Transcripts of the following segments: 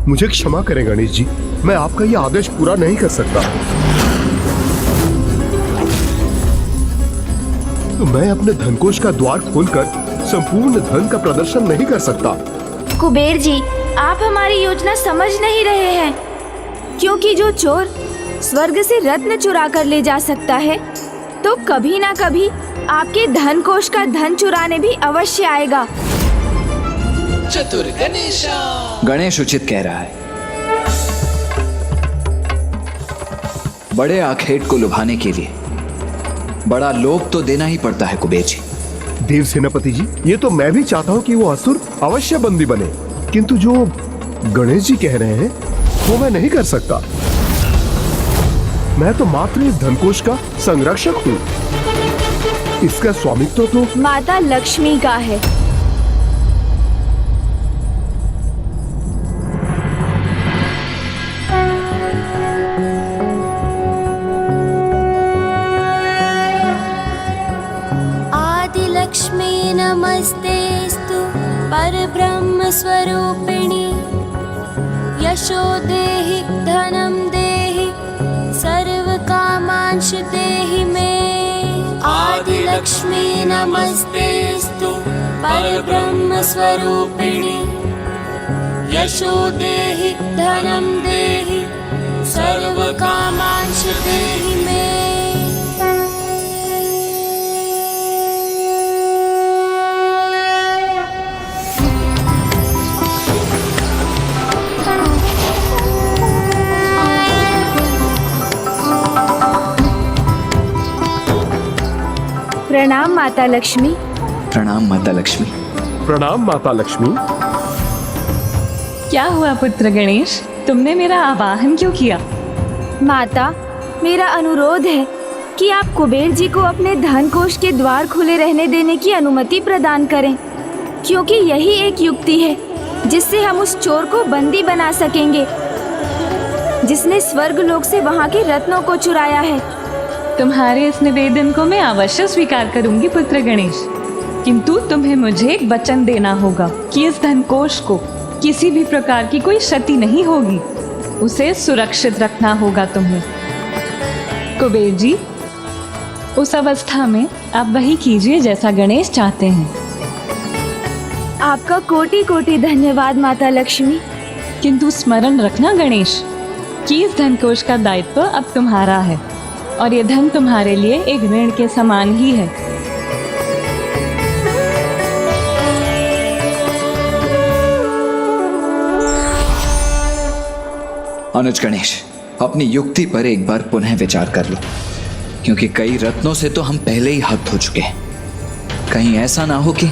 मुझे क्षमा करें गणेश जी, मैं आपका ये आदेश पूरा नहीं कर सकता। तो मैं अपने धनकोष का द्वार खोलकर संपूर्ण धन का प्रदर्शन नहीं कर सकता। कुबेर जी, आप हमारी योजना समझ नहीं रहे हैं, क्योंकि जो चोर स्वर्ग से रत्न चुरा कर ले जा सकता है, तो कभी ना कभी आपके धन कोष का धन चुराने भी अवश्य आएगा। चतुर गणेश। गणेश उचित कह रहा है। बड़े आखेट को लुभाने के लिए बड़ा लोभ तो देना ही पड़ता है कुबेर जी। देव सेनापति जी, ये तो मैं भी चाहता हूँ कि वो असुर अवश्य बंदी बने, किंतु जो गणेश जी कह रहे हैं वो मैं नहीं कर सकता। मैं तो मात्र इस धनकोष का संरक्षक हूँ। इसका स्वामित्व तो माता लक्ष्मी का है। लक्ष्मी नमस्तेस्तु परब्रह्म स्वरूपिणी यशो देहि धनं देहि सर्व कामांश देहि मे। आदि लक्ष्मी नमस्तेस्तु परब्रह्म स्वरूपिणी यशो देहि धनं देहि सर्व कामांश देहि मे। प्रणाम माता लक्ष्मी। प्रणाम माता लक्ष्मी। प्रणाम माता लक्ष्मी। क्या हुआ पुत्र गणेश, तुमने मेरा आवाहन क्यों किया? माता, मेरा अनुरोध है कि आप कुबेर जी को अपने धन कोष के द्वार खुले रहने देने की अनुमति प्रदान करें, क्योंकि यही एक युक्ति है जिससे हम उस चोर को बंदी बना सकेंगे जिसने स्वर्ग लोक से वहाँ के रत्नों को चुराया है। तुम्हारे इस निवेदन को मैं अवश्य स्वीकार करूंगी पुत्र गणेश, किंतु तुम्हें मुझे एक वचन देना होगा कि इस धनकोष को किसी भी प्रकार की कोई क्षति नहीं होगी। उसे सुरक्षित रखना होगा तुम्हें। कुबेर जी, उस अवस्था में आप वही कीजिए जैसा गणेश चाहते हैं। आपका कोटि कोटि धन्यवाद माता लक्ष्मी। किंतु स्मरण रखना गणेश कि इस धनकोष का दायित्व अब तुम्हारा है और ये धन तुम्हारे लिए एक ऋण के समान ही है। अनुज गणेश, अपनी युक्ति पर एक बार पुनः विचार कर लो, क्योंकि कई रत्नों से तो हम पहले ही हत हो चुके हैं। कहीं ऐसा ना हो कि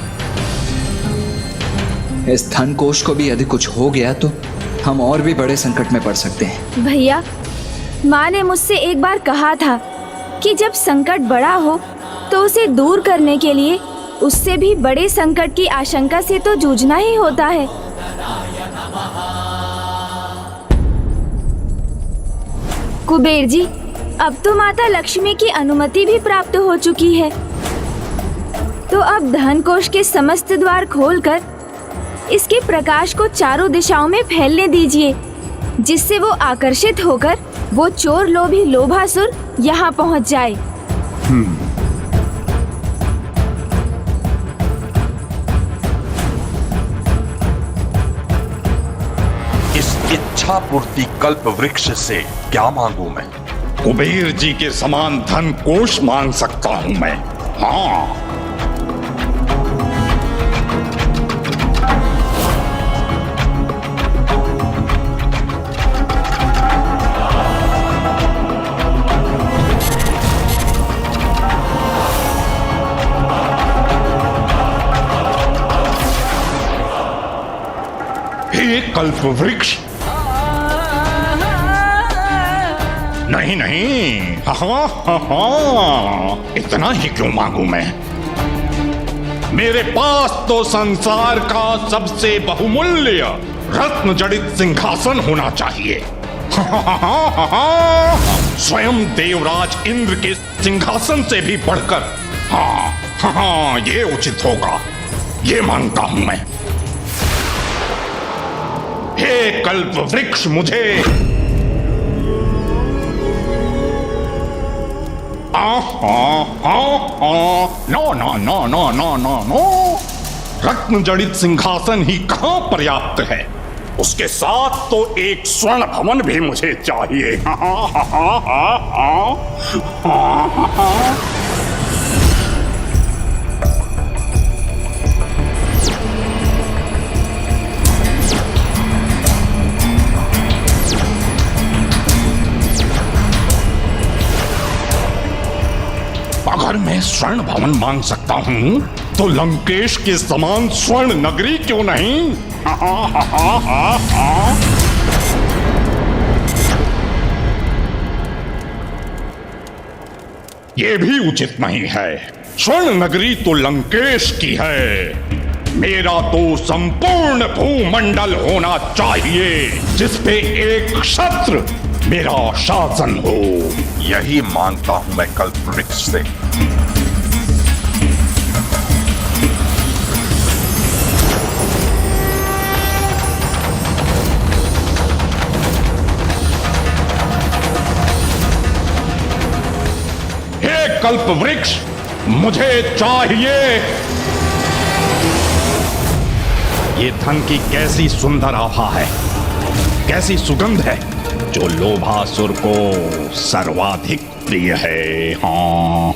इस धन कोष को भी यदि कुछ हो गया तो हम और भी बड़े संकट में पड़ सकते हैं। भैया, माँ ने मुझसे एक बार कहा था कि जब संकट बड़ा हो तो उसे दूर करने के लिए उससे भी बड़े संकट की आशंका से तो जूझना ही होता है। कुबेर जी, अब तो माता लक्ष्मी की अनुमति भी प्राप्त हो चुकी है, तो अब धन कोष के समस्त द्वार खोलकर इसके प्रकाश को चारों दिशाओं में फैलने दीजिए, जिससे वो आकर्षित होकर वो चोर लोभी लोभासुर यहाँ पहुँच जाए। इस इच्छा पूर्ति कल्प वृक्ष से क्या मांगू मैं? कुबेर जी के समान धन कोष मांग सकता हूं मैं। हाँ, हे कल्प वृक्ष, नहीं नहीं, इतना ही क्यों मांगू मैं? मेरे पास तो संसार का सबसे बहुमूल्य रत्न जड़ित सिंहासन होना चाहिए। स्वयं देवराज इंद्र के सिंहासन से भी बढ़कर। हाँ, ये उचित होगा, ये मांगता हूं मैं। हे कल्प वृक्ष, मुझे no no no no no no no, रत्न जड़ित सिंहासन ही कहां पर्याप्त है, उसके साथ तो एक स्वर्ण भवन भी मुझे चाहिए। अगर मैं स्वर्ण भवन मांग सकता हूं तो लंकेश के समान स्वर्ण नगरी क्यों नहीं? ये भी उचित नहीं है। स्वर्ण नगरी तो लंकेश की है। मेरा तो संपूर्ण भूमंडल होना चाहिए जिसपे एक क्षत्र मेरा शासन हो। यही मांगता हूं मैं कल्प वृक्ष से। हे कल्प वृक्ष, मुझे चाहिए। ये धन की कैसी सुंदर आभा है, कैसी सुगंध है जो लोभासुर को सर्वाधिक प्रिय है। हाँ,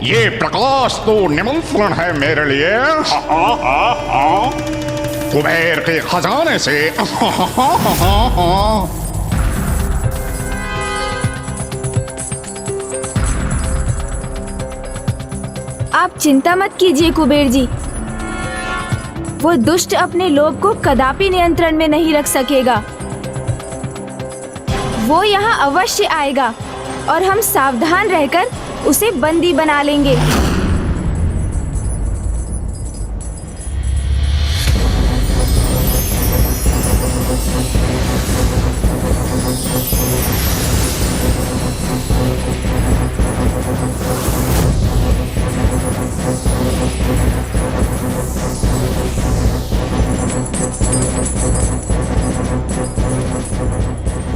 ये प्रकाश तो निमंत्रण है मेरे लिए। कुबेर के खजाने से। आप चिंता मत कीजिए कुबेर जी, वो दुष्ट अपने लोभ को कदापि नियंत्रण में नहीं रख सकेगा। वो यहाँ अवश्य आएगा और हम सावधान रहकर उसे बंदी बना लेंगे।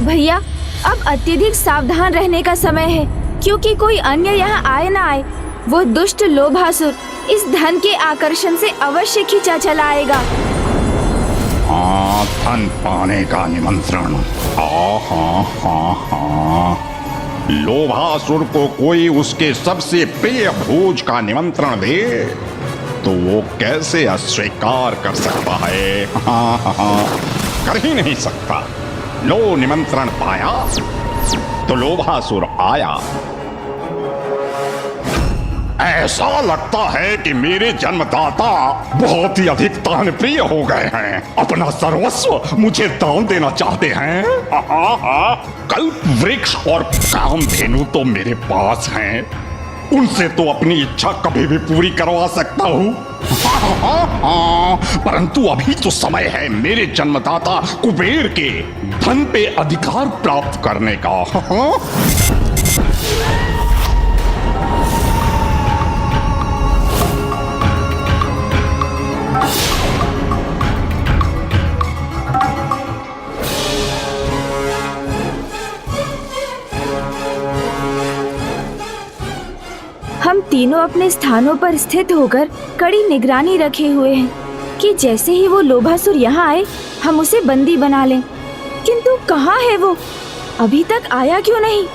भैया, अब अत्यधिक सावधान रहने का समय है, क्योंकि कोई अन्य यहाँ आए ना आए, वो दुष्ट लोभासुर इस धन के आकर्षण से अवश्य खींचा चला आएगा। हाँ, धन पाने का निमंत्रण। हाँ हाँ हाँ हाँ, लोभासुर को कोई उसके सबसे प्रिय भोज का निमंत्रण दे तो वो कैसे अस्वीकार कर सकता है? हाँ हाँ, कर ही नहीं सकता। लो, निमंत्रण पाया तो लोभासुर आया। ऐसा लगता है कि मेरे जन्मदाता बहुत ही अधिक दान प्रिय हो गए हैं, अपना सर्वस्व मुझे दान देना चाहते हैं। कल्प वृक्ष और कामधेनु तो मेरे पास हैं, उनसे तो अपनी इच्छा कभी भी पूरी करवा सकता हूँ। परंतु अभी तो समय है मेरे जन्मदाता कुबेर के धन पे अधिकार प्राप्त करने का। हम तीनों अपने स्थानों पर स्थित होकर कड़ी निगरानी रखे हुए हैं कि जैसे ही वो लोभासुर यहाँ आए हम उसे बंदी बना लें। किंतु कहाँ है वो? अभी तक आया क्यों नहीं?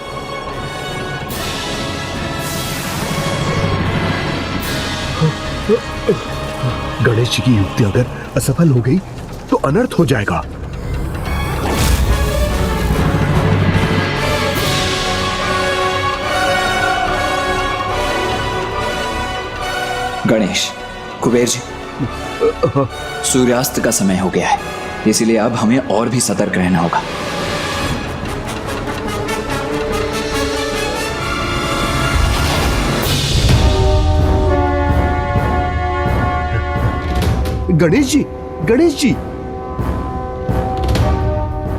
गणेश जी की युक्ति अगर असफल हो गई तो अनर्थ हो जाएगा। गणेश, कुबेर जी, सूर्यास्त का समय हो गया है, इसलिए अब हमें और भी सतर्क रहना होगा। गणेश जी, गणेश जी,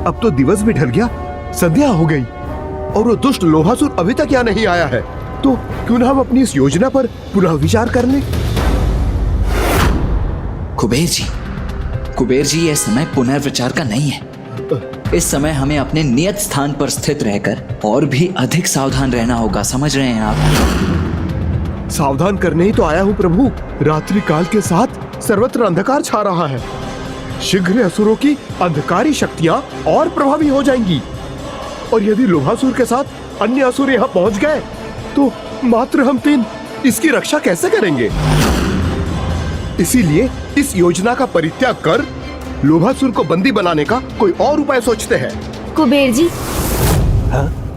अब तो दिवस भी ढल गया, संध्या हो गई और वो दुष्ट लोभासुर अभी तक यहाँ नहीं आया है। तो क्यों ना हम अपनी इस योजना पर पुनः विचार कर लें? कुबेर जी, कुबेर जी, यह समय पुनर्विचार का नहीं है। इस समय हमें अपने नियत स्थान पर स्थित रहकर और भी अधिक सावधान रहना होगा, समझ रहे हैं आप? सावधान करने ही तो आया हूँ प्रभु। रात्रि काल के साथ सर्वत्र अंधकार छा रहा है। शीघ्र असुरों की अंधकारी शक्तियां और प्रभावी हो जाएंगी, और यदि लोभासुर के साथ अन्य असुर यहाँ पहुंच गए तो मात्र हम तीन इसकी रक्षा कैसे करेंगे? इसीलिए इस योजना का परित्याग कर लोभासुर को बंदी बनाने का कोई और उपाय सोचते हैं। कुबेर जी,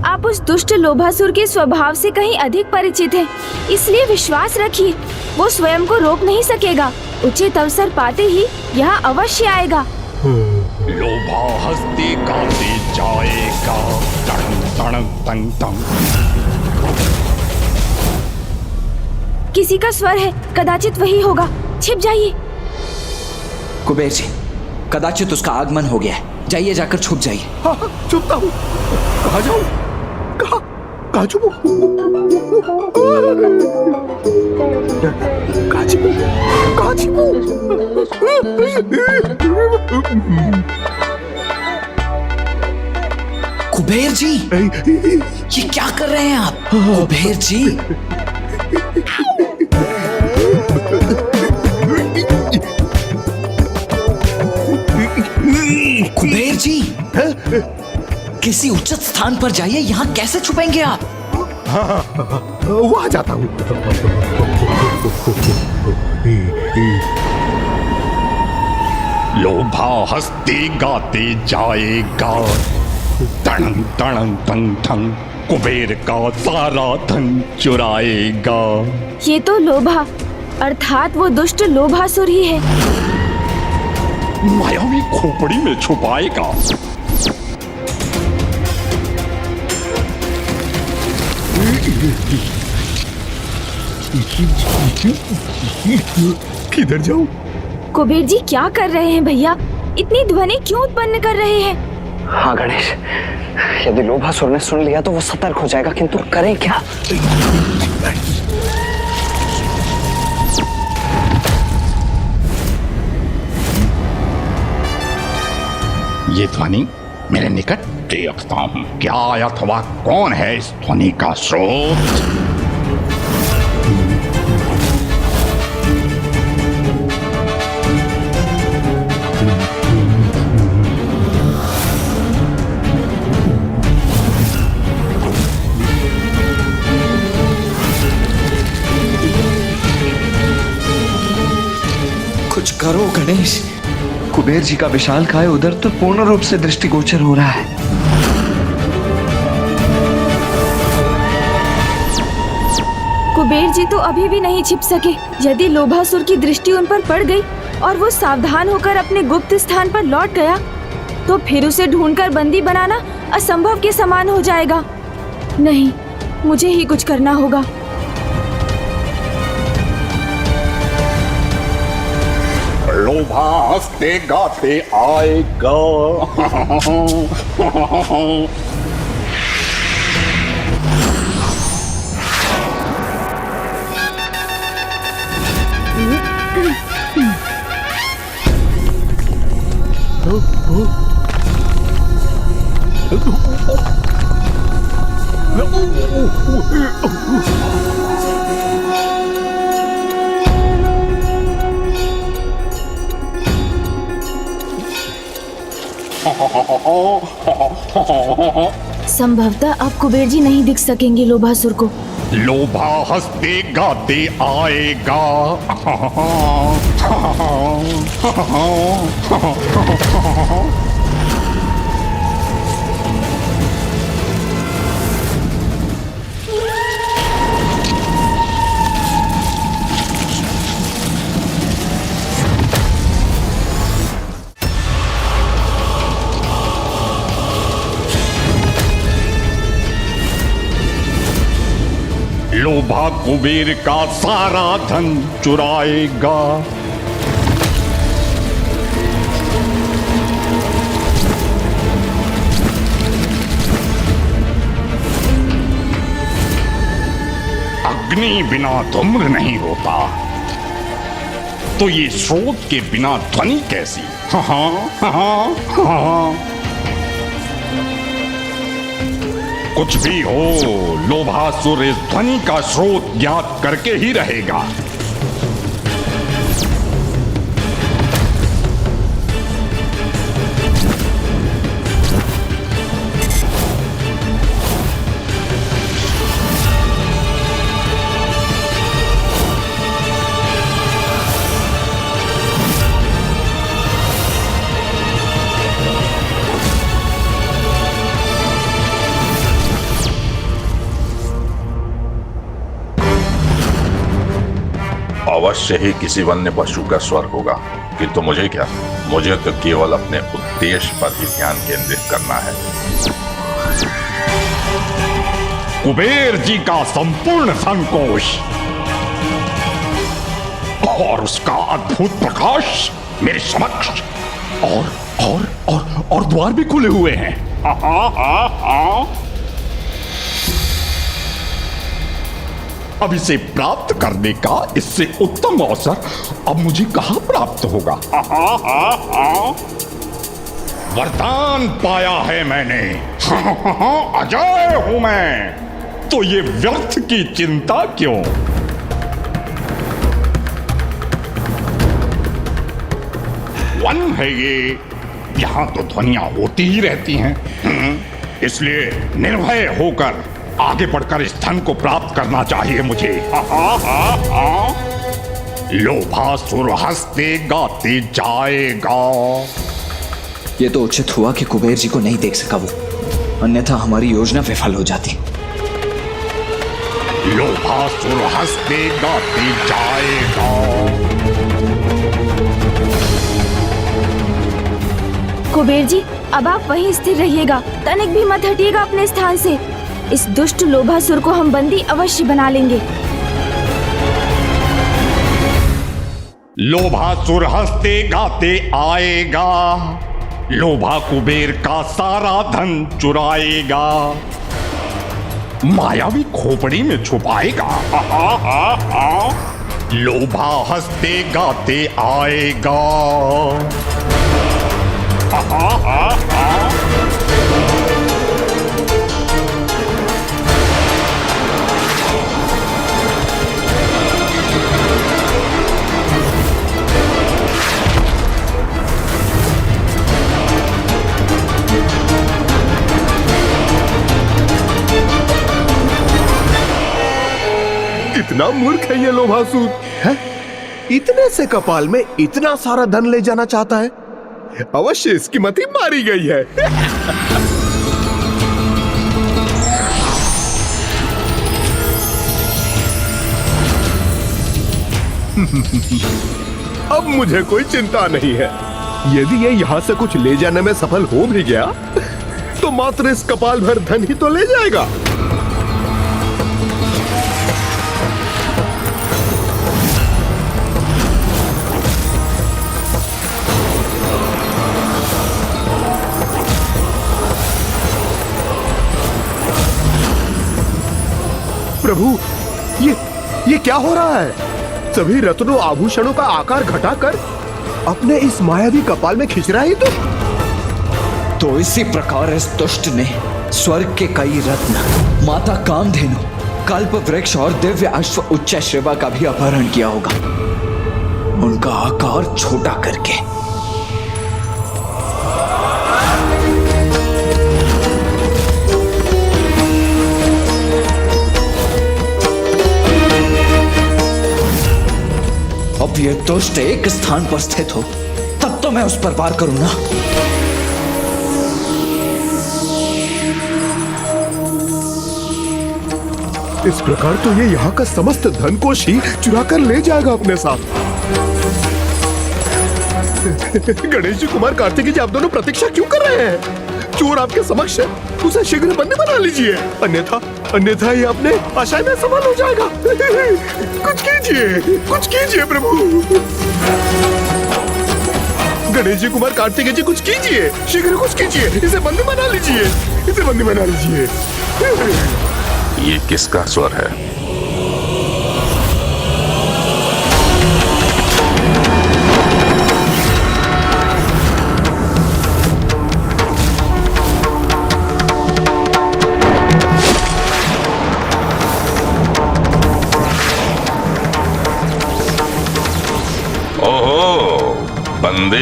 आप उस दुष्ट लोभासुर के स्वभाव से कहीं अधिक परिचित हैं, इसलिए विश्वास रखिए, वो स्वयं को रोक नहीं सकेगा। उचित अवसर पाते ही यहाँ अवश्य आएगा। लोभा हस्ते गाते जाएगा, तड़ंग तड़ंग तंग तंग। किसी का स्वर है, कदाचित वही होगा। छिप जाइए। कुबेर जी, कदाचित उसका आगमन हो गया है। जाइए, जाकर छुप जाइए। हाँ, छुपता हूँ। कहाँ जाऊँ? कहाँ छुपूं? कहाँ छिपूं? कहाँ छिपूं? कुबेर जी, ये क्या कर रहे हैं आप? कुबेर जी, कुबेर जी, किसी उचित स्थान पर जाइए। यहाँ कैसे छुपेंगे आप? वहाँ जाता हूँ। लोभा हस्ते गाते जाएगा, तड़ंग तड़ंग तंग तंग। कुबेर का सारा धन चुराएगा। ये तो लोभा अर्थात वो दुष्ट लोभासुर ही है। मायावी खोपड़ी में छुपाएगा। किधर जाऊं? कुबेर जी, क्या कर रहे हैं भैया? इतनी ध्वनि क्यों उत्पन्न कर रहे हैं? हाँ गणेश, यदि लोभासुर ने सुन लिया तो वो सतर्क हो जाएगा, किंतु करें क्या? ये ध्वनि मेरे निकट देखता हूँ, क्या अथवा कौन है इस ध्वनि का स्रोत? कुछ करो गणेश। कुबेर जी का विशालकाय उधर तो पूर्ण रूप से दृष्टिगोचर हो रहा है। कुबेर जी तो अभी भी नहीं छिप सके। यदि लोभासुर की दृष्टि उन पर पड़ गई और वो सावधान होकर अपने गुप्त स्थान पर लौट गया, तो फिर उसे ढूंढकर बंदी बनाना असंभव के समान हो जाएगा। नहीं, मुझे ही कुछ करना होगा। लोभा हंसते गाते आएगा। संभवतः अब कुबेर जी नहीं दिख सकेंगे लोभासुर को। लोभा हंसते गाते आएगा। लोभा कुबेर का सारा धन चुराएगा। अग्नि बिना धूम्र नहीं होता, तो ये स्रोत के बिना ध्वनि कैसी? हाँ हाँ हाँ। कुछ भी हो, लोभासुर इस ध्वनि का स्रोत ज्ञात करके ही रहेगा। अवश्य ही किसी वन्य पशु का स्वर होगा, किंतु मुझे क्या, मुझे तो केवल अपने उद्देश्य पर ही ध्यान केंद्रित करना है। कुबेर जी का संपूर्ण संकोच और उसका अद्भुत प्रकाश मेरे समक्ष और द्वार भी खुले हुए हैं। अब इसे प्राप्त करने का इससे उत्तम अवसर अब मुझे कहां प्राप्त होगा? वरदान पाया है मैंने, अजय हूं मैं, तो ये व्यर्थ की चिंता क्यों? वन है ये, यहां तो ध्वनियां होती ही रहती हैं, इसलिए निर्भय होकर आगे बढ़कर इस धन को प्राप्त करना चाहिए मुझे। लोभासुर हंसते गाते जाएगा। ये तो उचित हुआ कि कुबेर जी को नहीं देख सका वो, अन्यथा हमारी योजना विफल हो जाती। लोभासुर हंसते गाते जाएगा। कुबेर जी, अब आप वहीं स्थिर रहिएगा, तनिक भी मत हटिएगा अपने स्थान से। इस दुष्ट लोभासुर को हम बंदी अवश्य बना लेंगे। लोभासुर हंसते गाते आएगा, लोभा कुबेर का सारा धन चुराएगा, मायावी खोपड़ी में छुपाएगा। लोभा हंसते गाते आएगा। कितना मूर्ख है ये लोभासुर है, इतने से कपाल में इतना सारा धन ले जाना चाहता है। अवश्य इसकी मति मारी गई है। अब मुझे कोई चिंता नहीं है। यदि ये यहां से कुछ ले जाने में सफल हो भी गया तो मात्र इस कपाल भर धन ही तो ले जाएगा। प्रभु, ये क्या हो रहा है? सभी रत्नों आभूषणों का आकार घटाकर अपने इस मायावी कपाल में खींच रहा है तो इसी प्रकार इस दुष्ट ने स्वर्ग के कई रत्न, माता कामधेनु, कल्प वृक्ष और दिव्य अश्व उच्च श्रेवा का भी अपहरण किया होगा, उनका आकार छोटा करके। अब ये दुष्ट एक स्थान पर स्थित हो तब तो मैं उस पर वार करूं ना। इस प्रकार तो ये यहाँ का समस्त धन कोश ही चुरा कर ले जाएगा अपने साथ। गणेश जी, कुमार कार्तिकी जी, आप दोनों प्रतीक्षा क्यों कर रहे हैं? चोर आपके समक्ष है, उसे शीघ्र बंदी बना लीजिए, अन्यथा ये अपने आशय में सफल हो जाएगा। कुछ कीजिए प्रभु। गणेश जी, कुमार कार्तिकेय जी, कुछ कीजिए, शीघ्र कुछ कीजिए, इसे बंदी बना लीजिए। ये किसका स्वर है?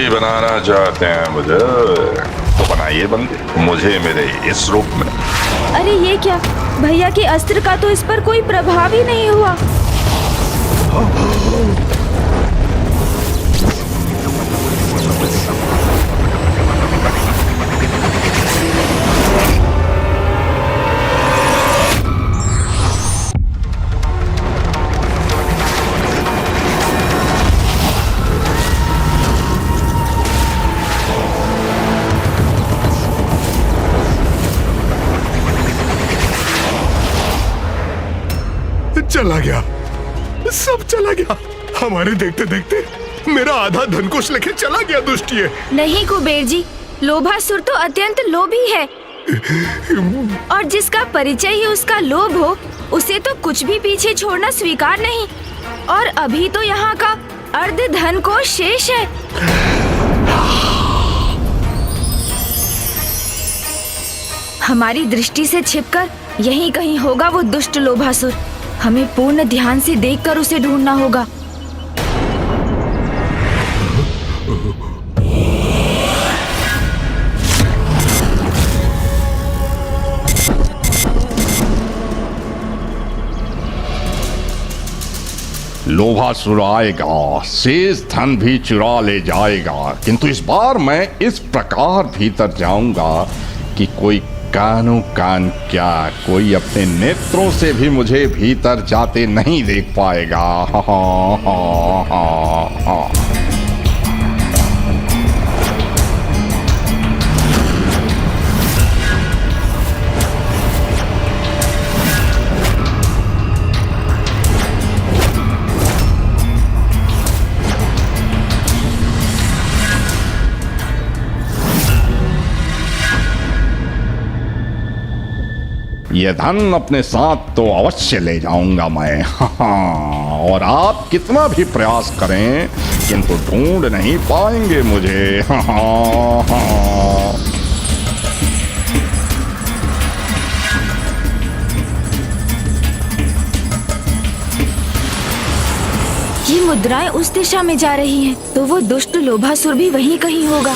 बंदी बनाना चाहते हैं मुझे, तो बनाइए बंदी मुझे मेरे इस रूप में। अरे ये क्या, भैया के अस्त्र का तो इस पर कोई प्रभाव ही नहीं हुआ। चला गया, सब चला गया। हमारे देखते देखते मेरा आधा धनकोष लेके चला गया दुष्ट ये। नहीं कुबेर जी, लोभासुर तो अत्यंत लोभी है, और जिसका परिचय ही उसका लोभ हो, उसे तो कुछ भी पीछे छोड़ना स्वीकार नहीं। और अभी तो यहाँ का अर्ध धनकोष शेष है। हमारी दृष्टि से छिपकर यहीं कहीं होगा वो दुष्ट लोभासुर। हमें पूर्ण ध्यान से देखकर उसे ढूंढना होगा। लोभासुर आएगा, शेष धन भी चुरा ले जाएगा, किंतु इस बार मैं इस प्रकार भीतर जाऊंगा कि कोई कानो कान क्या, कोई अपने नेत्रों से भी मुझे भीतर जाते नहीं देख पाएगा। हा हा हा हा। ये धन अपने साथ तो अवश्य ले जाऊंगा मैं। और आप कितना भी प्रयास करें किंतु ढूंढ नहीं पाएंगे मुझे। ये मुद्राएं उस दिशा में जा रही हैं, तो वो दुष्ट लोभासुर भी वहीं कहीं होगा।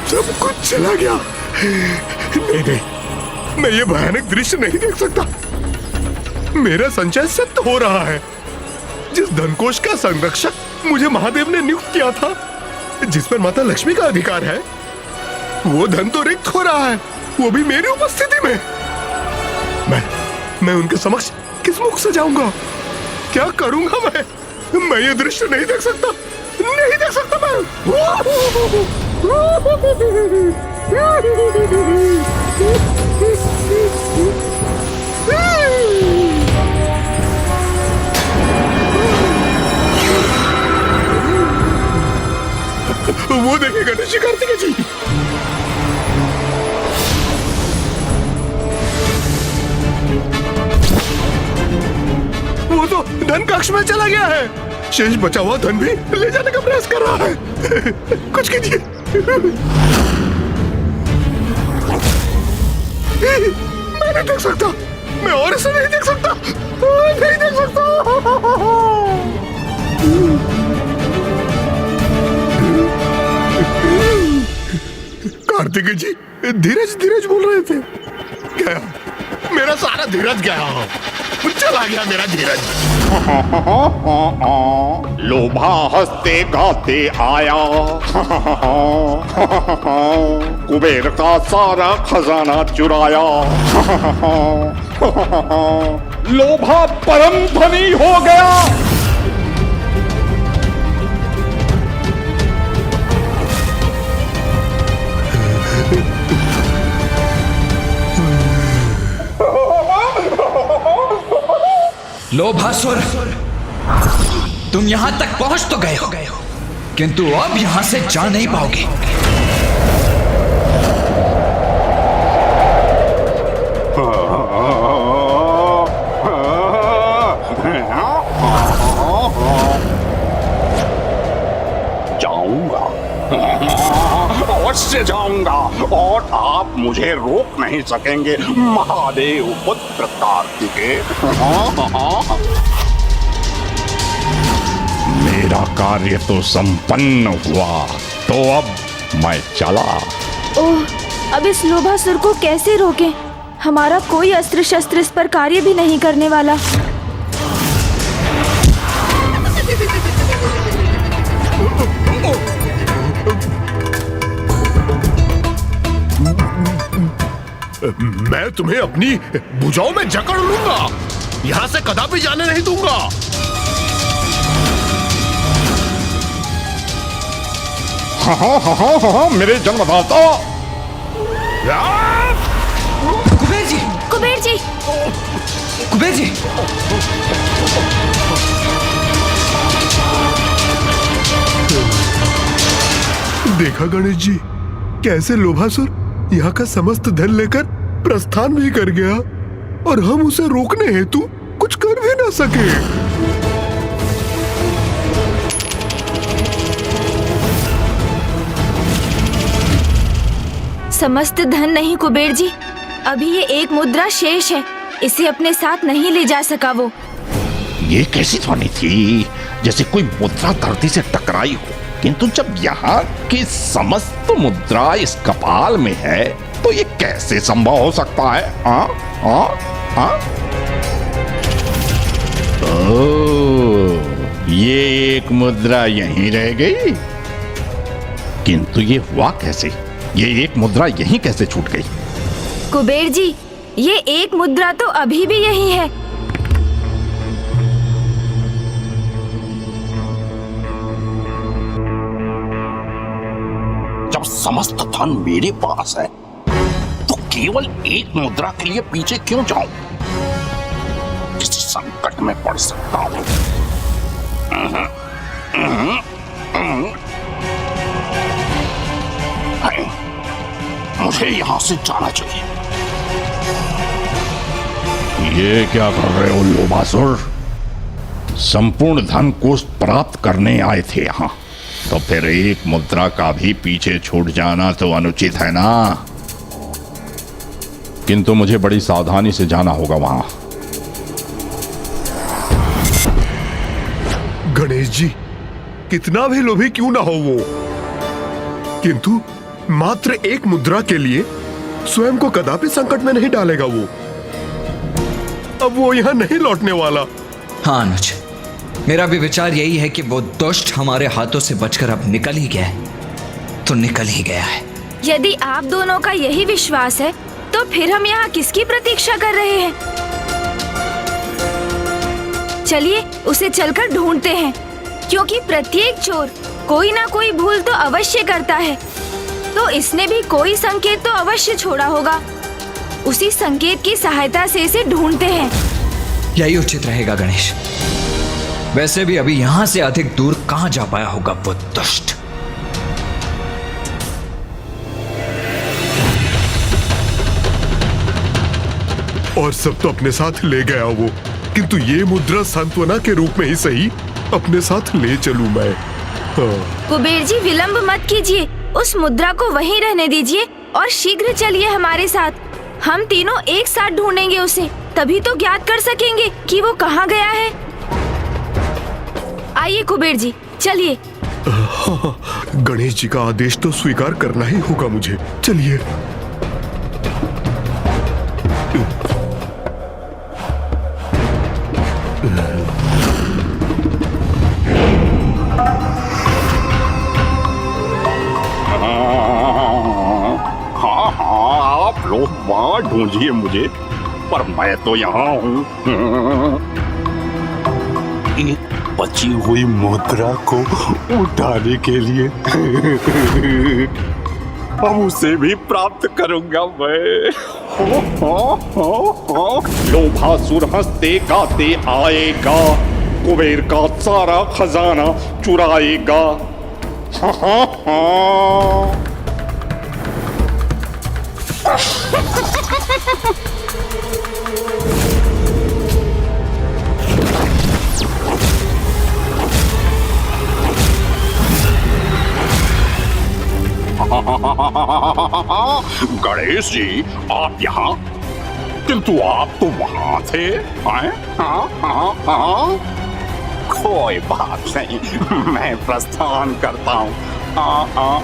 सब कुछ चला गया। नहीं नहीं, मैं ये भयानक दृश्य नहीं देख सकता। मेरा संचय सत्य हो रहा है। जिस धनकोष का संरक्षक मुझे महादेव ने नियुक्त किया था, जिस पर माता लक्ष्मी का अधिकार है, वो धन तो रिक्त हो रहा है, वो भी मेरी उपस्थिति में। मैं उनके समक्ष किस मुख से जाऊंगा? क्या करूंगा मैं ये दृश्य नहीं देख सकता, नहीं देख सकता मैं। वो देखिए गणेश कार्तिकेय जी। वो तो धन कक्ष में चला गया है। शेष बचा हुआ धन भी ले जाने का प्रयास कर रहा है। कुछ कीजिए। मैं नहीं देख सकता, मैं और इसे नहीं देख सकता, नहीं देख सकता। कार्तिकेय जी धीरज धीरज बोल रहे थे। गया मेरा सारा धीरज, गया चला गया मेरा धीरज। लोभा हंसते गाते आया। कुबेर का सारा खजाना चुराया। लोभा परम धनी हो गया। लोभासुर, तुम यहां तक पहुंच तो गए हो, किंतु अब यहां से जा नहीं पाओगे। जाऊंगा और अवश्य जाऊंगा और आप मुझे रोक नहीं सकेंगे महादेव पुत्र कार्तिकेय। मेरा कार्य तो संपन्न हुआ, तो अब मैं चला। ओह, अब इस लोभासुर को कैसे रोकें? हमारा कोई अस्त्र शस्त्र इस पर कार्य भी नहीं करने वाला। मैं तुम्हें अपनी भुजाओं में जकड़ लूंगा, यहाँ से कदापि जाने नहीं दूंगा। हाँ, मेरे जन्मदाता। कुबेर जी, कुबेर जी, कुबेर जी। देखा गणेश जी, कैसे लोभासुर यहाँ का समस्त धन लेकर प्रस्थान भी कर गया और हम उसे रोकने हेतु कुछ कर भी ना सके। समस्त धन नहीं कुबेर जी, अभी ये एक मुद्रा शेष है, इसे अपने साथ नहीं ले जा सका वो। ये कैसी ध्वनि थी? जैसे कोई मुद्रा धरती से टकराई हो, किंतु जब यहाँ की समस्त मुद्रा इस कपाल में है तो ये कैसे संभव हो सकता है? ओह, ये एक मुद्रा यहीं रह गई, किंतु ये हुआ कैसे? ये एक मुद्रा यहीं कैसे छूट गई? कुबेर जी, ये एक मुद्रा तो अभी भी यही है। जब समस्त धन मेरे पास है तो केवल एक मुद्रा के लिए पीछे क्यों जाऊं? किसी संकट में पड़ सकता हूं। मुझे यहां से जाना चाहिए। ये क्या कर रहे हो लोभासुर? संपूर्ण धन कोष प्राप्त करने आए थे यहाँ, तो फिर एक मुद्रा का भी पीछे छूट जाना तो अनुचित है ना। किंतु मुझे बड़ी सावधानी से जाना होगा वहां। गणेश जी, कितना भी लोभी क्यों ना हो वो, किंतु मात्र एक मुद्रा के लिए स्वयं को कदापि संकट में नहीं डालेगा वो। अब वो यहाँ नहीं लौटने वाला। हाँ अनुज, मेरा भी विचार यही है कि वो दुष्ट हमारे हाथों से बचकर अब निकल ही गया है, तो निकल ही गया है। यदि आप दोनों का यही विश्वास है तो फिर हम यहाँ किसकी प्रतीक्षा कर रहे हैं? चलिए उसे चलकर ढूंढते हैं, क्योंकि प्रत्येक चोर कोई ना कोई भूल तो अवश्य करता है, तो इसने भी कोई संकेत तो अवश्य छोड़ा होगा। उसी संकेत की सहायता से इसे ढूंढते हैं। यही उचित रहेगा गणेश। वैसे भी अभी यहाँ से अधिक दूर कहाँ जा पाया होगा वो दुष्ट। और सब तो अपने साथ ले गया वो, किंतु ये मुद्रा सांत्वना के रूप में ही सही अपने साथ ले चलूं मैं। हाँ। कुबेर जी, विलंब मत कीजिए, उस मुद्रा को वहीं रहने दीजिए और शीघ्र चलिए हमारे साथ। हम तीनों एक साथ ढूंढेंगे उसे, तभी तो ज्ञात कर सकेंगे कि वो कहाँ गया है। आइए कुबेर जी, चलिए। गणेश जी का आदेश तो स्वीकार करना ही होगा मुझे। चलिए। आप लोग वहां ढूंढिए मुझे, पर मैं तो यहाँ हूँ। एक बची हुई मुद्रा को उठाने के लिए अब उसे भी प्राप्त करूंगा मैं। लोभासुर हंसते गाते आएगा, कुबेर का सारा खजाना चुराएगा। गणेश जी, आप यहाँ, किंतु आप तो वहां थे। हैं? हाँ, हाँ, हाँ। कोई बात नहीं, मैं प्रस्थान करता हूँ। हाँ, हाँ।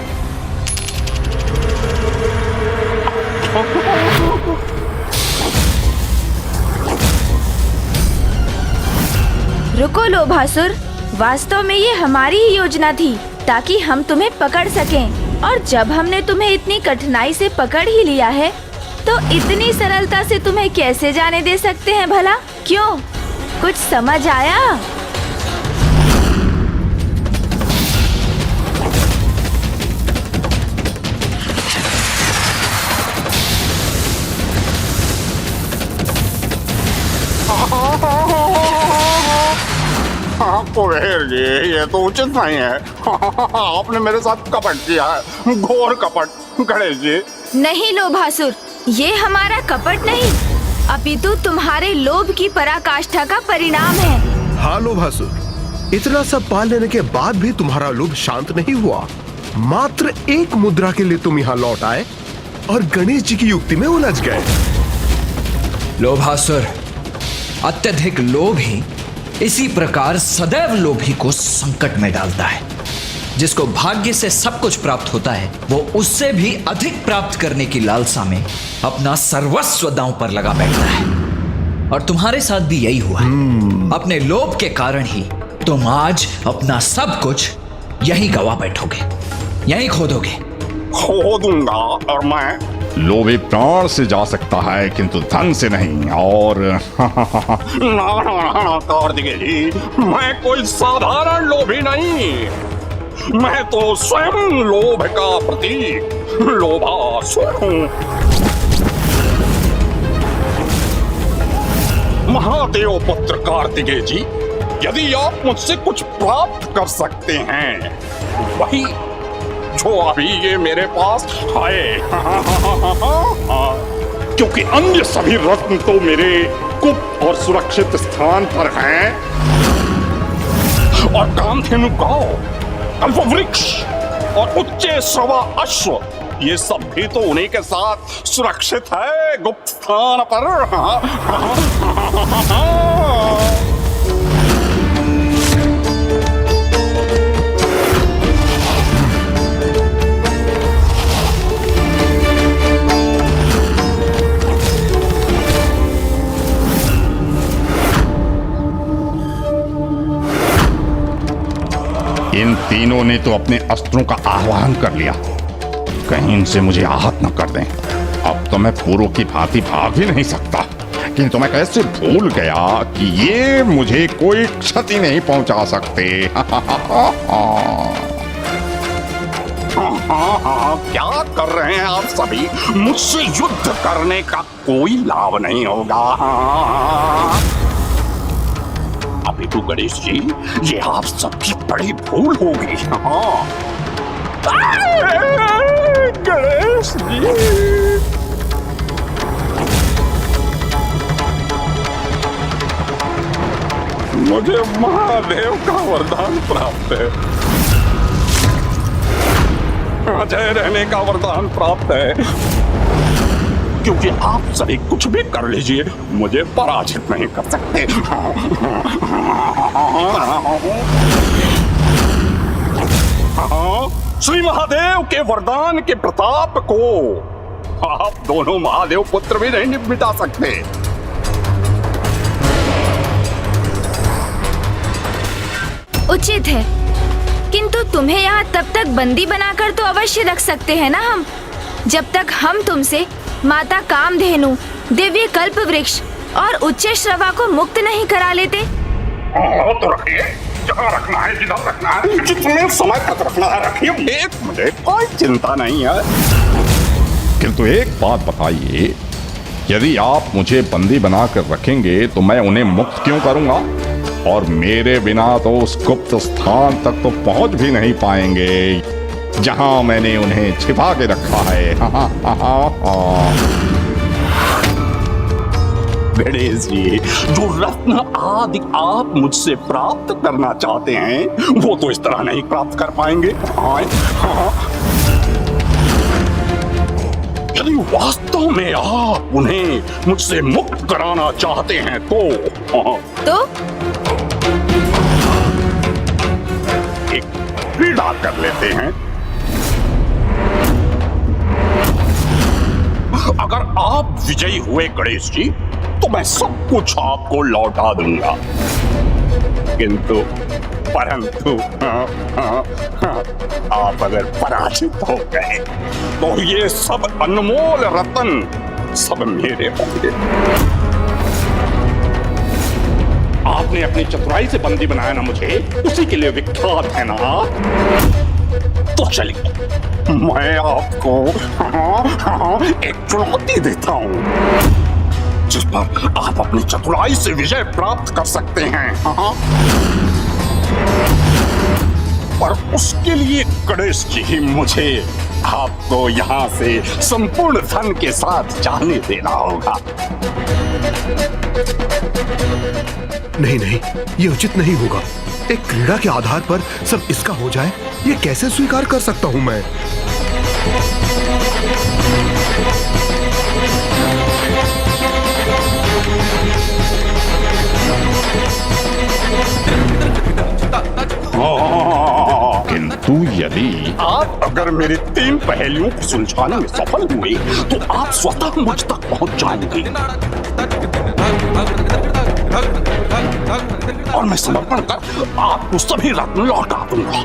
रुको लोभासुर, वास्तव में ये हमारी ही योजना थी ताकि हम तुम्हें पकड़ सकें। और जब हमने तुम्हें इतनी कठिनाई से पकड़ ही लिया है तो इतनी सरलता से तुम्हें कैसे जाने दे सकते हैं भला? क्यों, कुछ समझ आया? कुबेर जी, ये तो उचित नहीं है। आपने मेरे साथ कपट किया है, घोर कपट। गणेश जी, नहीं लोभासुर, ये हमारा कपट नहीं अपितु तुम्हारे लोभ की पराकाष्ठा का परिणाम है। हाँ लोभासुर, इतना सब पाल लेने के बाद भी तुम्हारा लोभ शांत नहीं हुआ। मात्र एक मुद्रा के लिए तुम यहाँ लौट आए और गणेश जी की युक्ति में उलझ गए। लोभासुर, अत्यधिक लोभ ही इसी प्रकार सदैव लोभी को संकट में डालता है। जिसको भाग्य से सब कुछ प्राप्त होता है वो उससे भी अधिक प्राप्त करने की लालसा में अपना सर्वस्व दांव पर लगा बैठता है। और तुम्हारे साथ भी यही हुआ है। अपने लोभ के कारण ही तुम आज अपना सब कुछ यही गवा बैठोगे, यही खो दोगे। खो दूंगा, और मैं लोभी प्राण से जा सकता है किंतु धन से नहीं। और ना कार्तिकेय जी, मैं कोई साधारण लोभी नहीं, मैं तो स्वयं लोभ का प्रतीक लोभासुर हूँ। महादेव पुत्र कार्तिकेय जी, यदि आप मुझसे कुछ प्राप्त कर सकते हैं वही जो अभी ये मेरे पास है, क्योंकि अन्य सभी रत्न तो मेरे गुप्त और सुरक्षित स्थान पर हैं। और कामधेनु गांव, कल्पवृक्ष और उच्चे श्रवा अश्व, ये सब भी तो उन्हीं के साथ सुरक्षित है गुप्त स्थान पर। इन तीनों ने तो अपने अस्त्रों का आह्वान कर लिया, कहीं इनसे मुझे आहत न कर दें। अब तो मैं पूर्व की भांति भाग भी नहीं सकता, किंतु मैं कैसे भूल गया कि ये मुझे कोई क्षति नहीं पहुंचा सकते। क्या कर रहे हैं आप सभी? मुझसे युद्ध करने का कोई लाभ नहीं होगा। अपितु गणेश जी, ये आप सबकी बड़ी भूल होगी। गणेश जी, मुझे महादेव का वरदान प्राप्त है, अजय रहने का वरदान प्राप्त है। क्योंकि आप सभी कुछ भी कर लीजिए, मुझे पराजित नहीं कर सकते। श्री महादेव के वरदान के प्रताप को आप दोनों महादेव पुत्र भी नहीं मिटा सकते। उचित है, किंतु तुम्हें यहाँ तब तक बंदी बनाकर तो अवश्य रख सकते हैं ना हम, जब तक हम तुमसे माता कामधेनु, दिव्य कल्प वृक्ष और उच्च श्रवा को मुक्त नहीं करा लेते। तो रखिए, जहाँ रखना है, जिधर रखना है, जितने समय तक रखना है रखिए, मुझे कोई चिंता नहीं है। किंतु एक बात बताइए, यदि आप मुझे बंदी बनाकर रखेंगे तो मैं उन्हें मुक्त क्यों करूंगा? और मेरे बिना तो उस गुप्त स्थान तक तो पहुंच भी नहीं पाएंगे जहां मैंने उन्हें छिपा के रखा है। गणेश जी, जो रत्न आदि आप मुझसे प्राप्त करना चाहते हैं वो तो इस तरह नहीं प्राप्त कर पाएंगे। यदि वास्तव में आप उन्हें मुझसे मुक्त कराना चाहते हैं तो एक क्रीड़ा कर लेते हैं। अगर आप विजयी हुए गणेश जी तो मैं सब कुछ आपको लौटा दूंगा, परंतु आप अगर पराजित हो गए तो ये सब अनमोल रत्न सब मेरे होंगे। आपने अपनी चतुराई से बंदी बनाया ना मुझे, उसी के लिए विख्यात है ना। तो चलिए मैं आपको एक चुनौती देता हूं जिस पर आप अपनी चतुराई से विजय प्राप्त कर सकते हैं। पर उसके लिए गणेश जी मुझे आपको यहाँ से संपूर्ण धन के साथ जाने देना होगा। नहीं नहीं, ये उचित नहीं होगा। एक क्रीड़ा के आधार पर सब इसका हो जाए, ये कैसे स्वीकार कर सकता हूं मैं? किंतु यदि आप अगर मेरे 3 पहेलियों को सुलझाने में सफल हुए तो आप स्वतः मुझ तक पहुंच जाएंगे और मैं समर्पण कर आपको सभी रत्न लौटा दूंगा।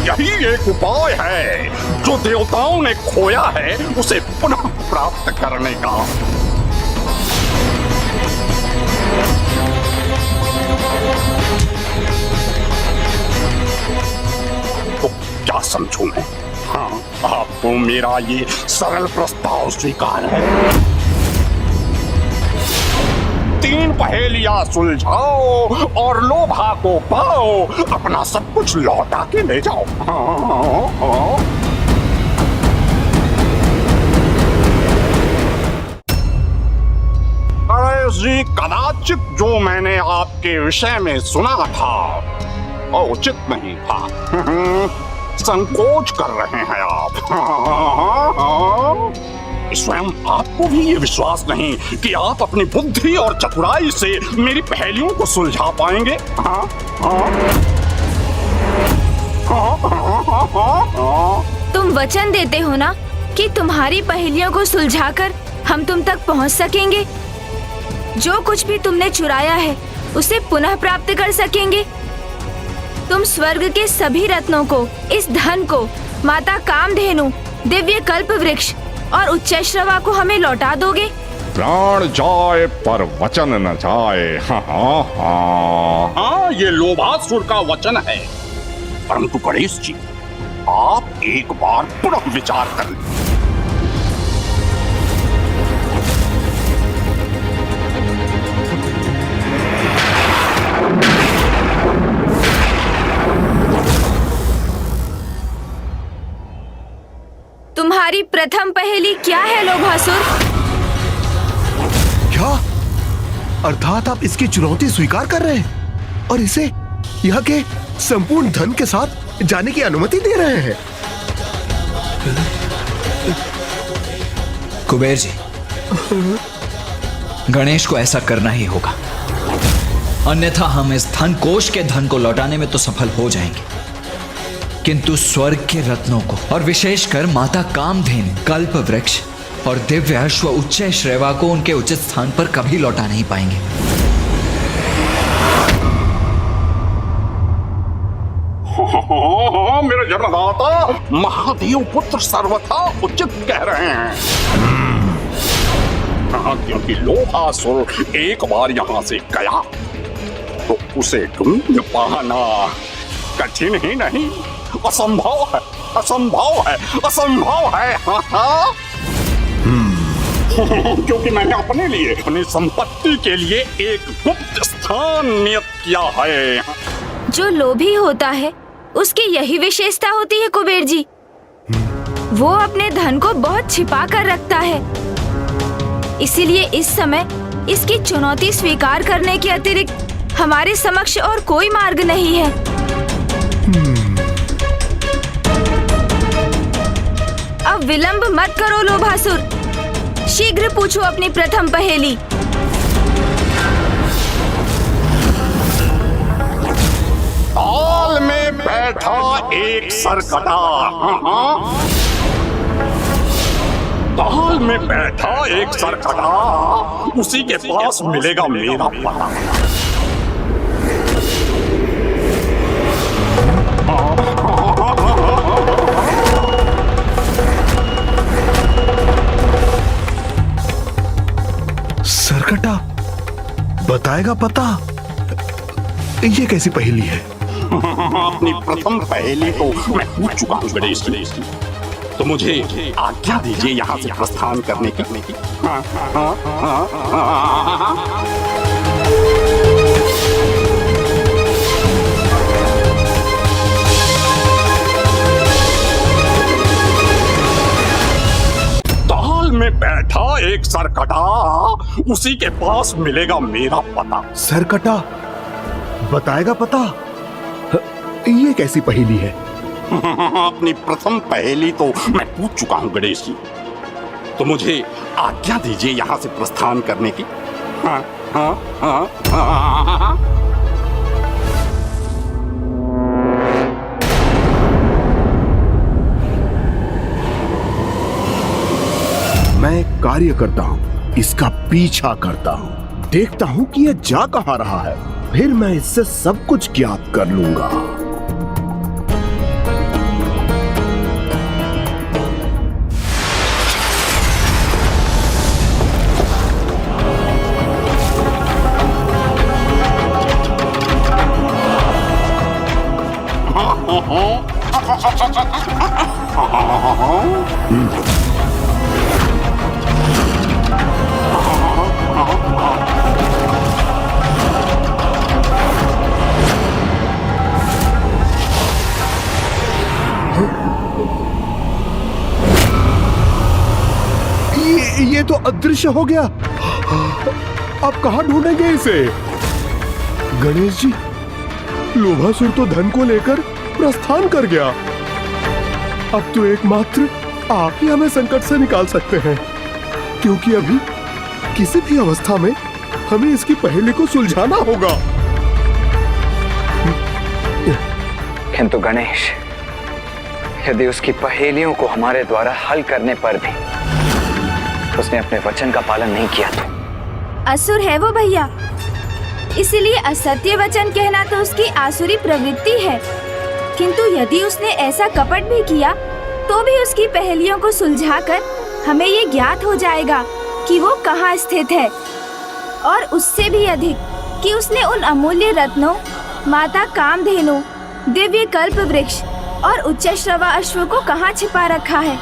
यही एक उपाय है जो देवताओं ने खोया है उसे पुनः प्राप्त करने का। तो क्या समझूं मैं? हाँ, आपको मेरा ये सरल प्रस्ताव स्वीकार है। 3 पहेलियां सुलझाओ और लोभा को पाओ, अपना सब कुछ लौटा के ले जाओ। गणेश जी, कदाचित जो मैंने आपके विषय में सुना था वो उचित नहीं था। संकोच कर रहे हैं आप। स्वयं आपको भी ये विश्वास नहीं कि आप अपनी बुद्धि और चतुराई से मेरी पहेलियों को सुलझा पाएंगे। तुम वचन देते हो ना कि तुम्हारी पहेलियों को सुलझाकर हम तुम तक पहुंच सकेंगे, जो कुछ भी तुमने चुराया है उसे पुनः प्राप्त कर सकेंगे। तुम स्वर्ग के सभी रत्नों को, इस धन को, माता कामधेनु, दिव्य कल्प वृक्ष और उच्चैश्रवा को हमें लौटा दोगे। प्राण जाए पर वचन न जाए। हाँ, ये लोभासुर का वचन है। परंतु गणेश जी, आप एक बार पुनः विचार कर लें। तुम्हारी प्रथम पहेली क्या है लोभासुर? क्या? अर्थात आप इसकी चुनौती स्वीकार कर रहे हैं और इसे यहाँ के संपूर्ण धन के साथ जाने की अनुमति दे रहे हैं? कुबेर जी, गणेश को ऐसा करना ही होगा, अन्यथा हम इस धन कोश के धन को लौटाने में तो सफल हो जाएंगे, किंतु स्वर्ग के रत्नों को और विशेषकर माता कामधेनु, कल्प वृक्ष और दिव्य अश्व उच्चैश्रवा को उनके उचित स्थान पर कभी लौटा नहीं पाएंगे। मेरे जन्मदाता महादेव पुत्र सर्वथा उचित कह रहे हैं। क्योंकि लोभासुर एक बार यहाँ से गया तो उसे ढूंढ पाना कठिन ही नहीं, असंभव है, असंभव है, असंभव है। क्योंकि मैंने अपने लिए, अपनी संपत्ति के लिए एक गुप्त स्थान नियत किया है। जो लोभी होता है उसकी यही विशेषता होती है कुबेर जी। वो अपने धन को बहुत छिपा कर रखता है, इसीलिए इस समय इसकी चुनौती स्वीकार करने के अतिरिक्त हमारे समक्ष और कोई मार्ग नहीं है। विलंब मत करो लोभासुर, शीघ्र पूछो अपनी प्रथम पहेली। ताल में बैठा एक सरकटा, ताल में बैठा एक सरकटा, उसी के पास मिलेगा मेरा पता। सरकटा बताएगा पता? ये कैसी पहेली है? अपनी प्रथम पहेली तो मैं पूछ चुका हूँ गणेश जी, तो मुझे आज्ञा दीजिए यहाँ से प्रस्थान करने की। ताल में बैठा एक सरकटा, उसी के पास मिलेगा मेरा पता। सरकटा बताएगा पता? ये कैसी पहेली है? अपनी प्रथम पहेली तो मैं पूछ चुका हूँ गणेश जी, तो मुझे आज्ञा दीजिए यहाँ से प्रस्थान करने की। मैं कार्य करता हूँ, इसका पीछा करता हूँ, देखता हूँ कि यह जा कहाँ रहा है, फिर मैं इससे सब कुछ ज्ञात कर लूंगा। ये तो अदृश्य हो गया। अब कहाँ ढूंढेंगे इसे? गणेश जी, लोभासुर तो धन को लेकर प्रस्थान कर गया। अब तो एकमात्र आप ही हमें संकट से निकाल सकते हैं, क्योंकि अभी किसी भी अवस्था में हमें इसकी पहेली को सुलझाना होगा। किंतु गणेश, यदि उसकी पहेलियों को हमारे द्वारा हल करने पर भी उसने अपने वचन का पालन नहीं किया तो? असुर है वो भैया, इसीलिए असत्य वचन कहना तो उसकी आसुरी प्रवृत्ति है। किंतु यदि उसने ऐसा कपट भी किया तो भी उसकी पहेलियों को सुलझाकर हमें ये ज्ञात हो जाएगा कि वो कहाँ स्थित है, और उससे भी अधिक कि उसने उन अमूल्य रत्नों, माता कामधेनु, दिव्य कल्प वृक्ष और उच्चश्रवा अश्व को कहाँ छिपा रखा है,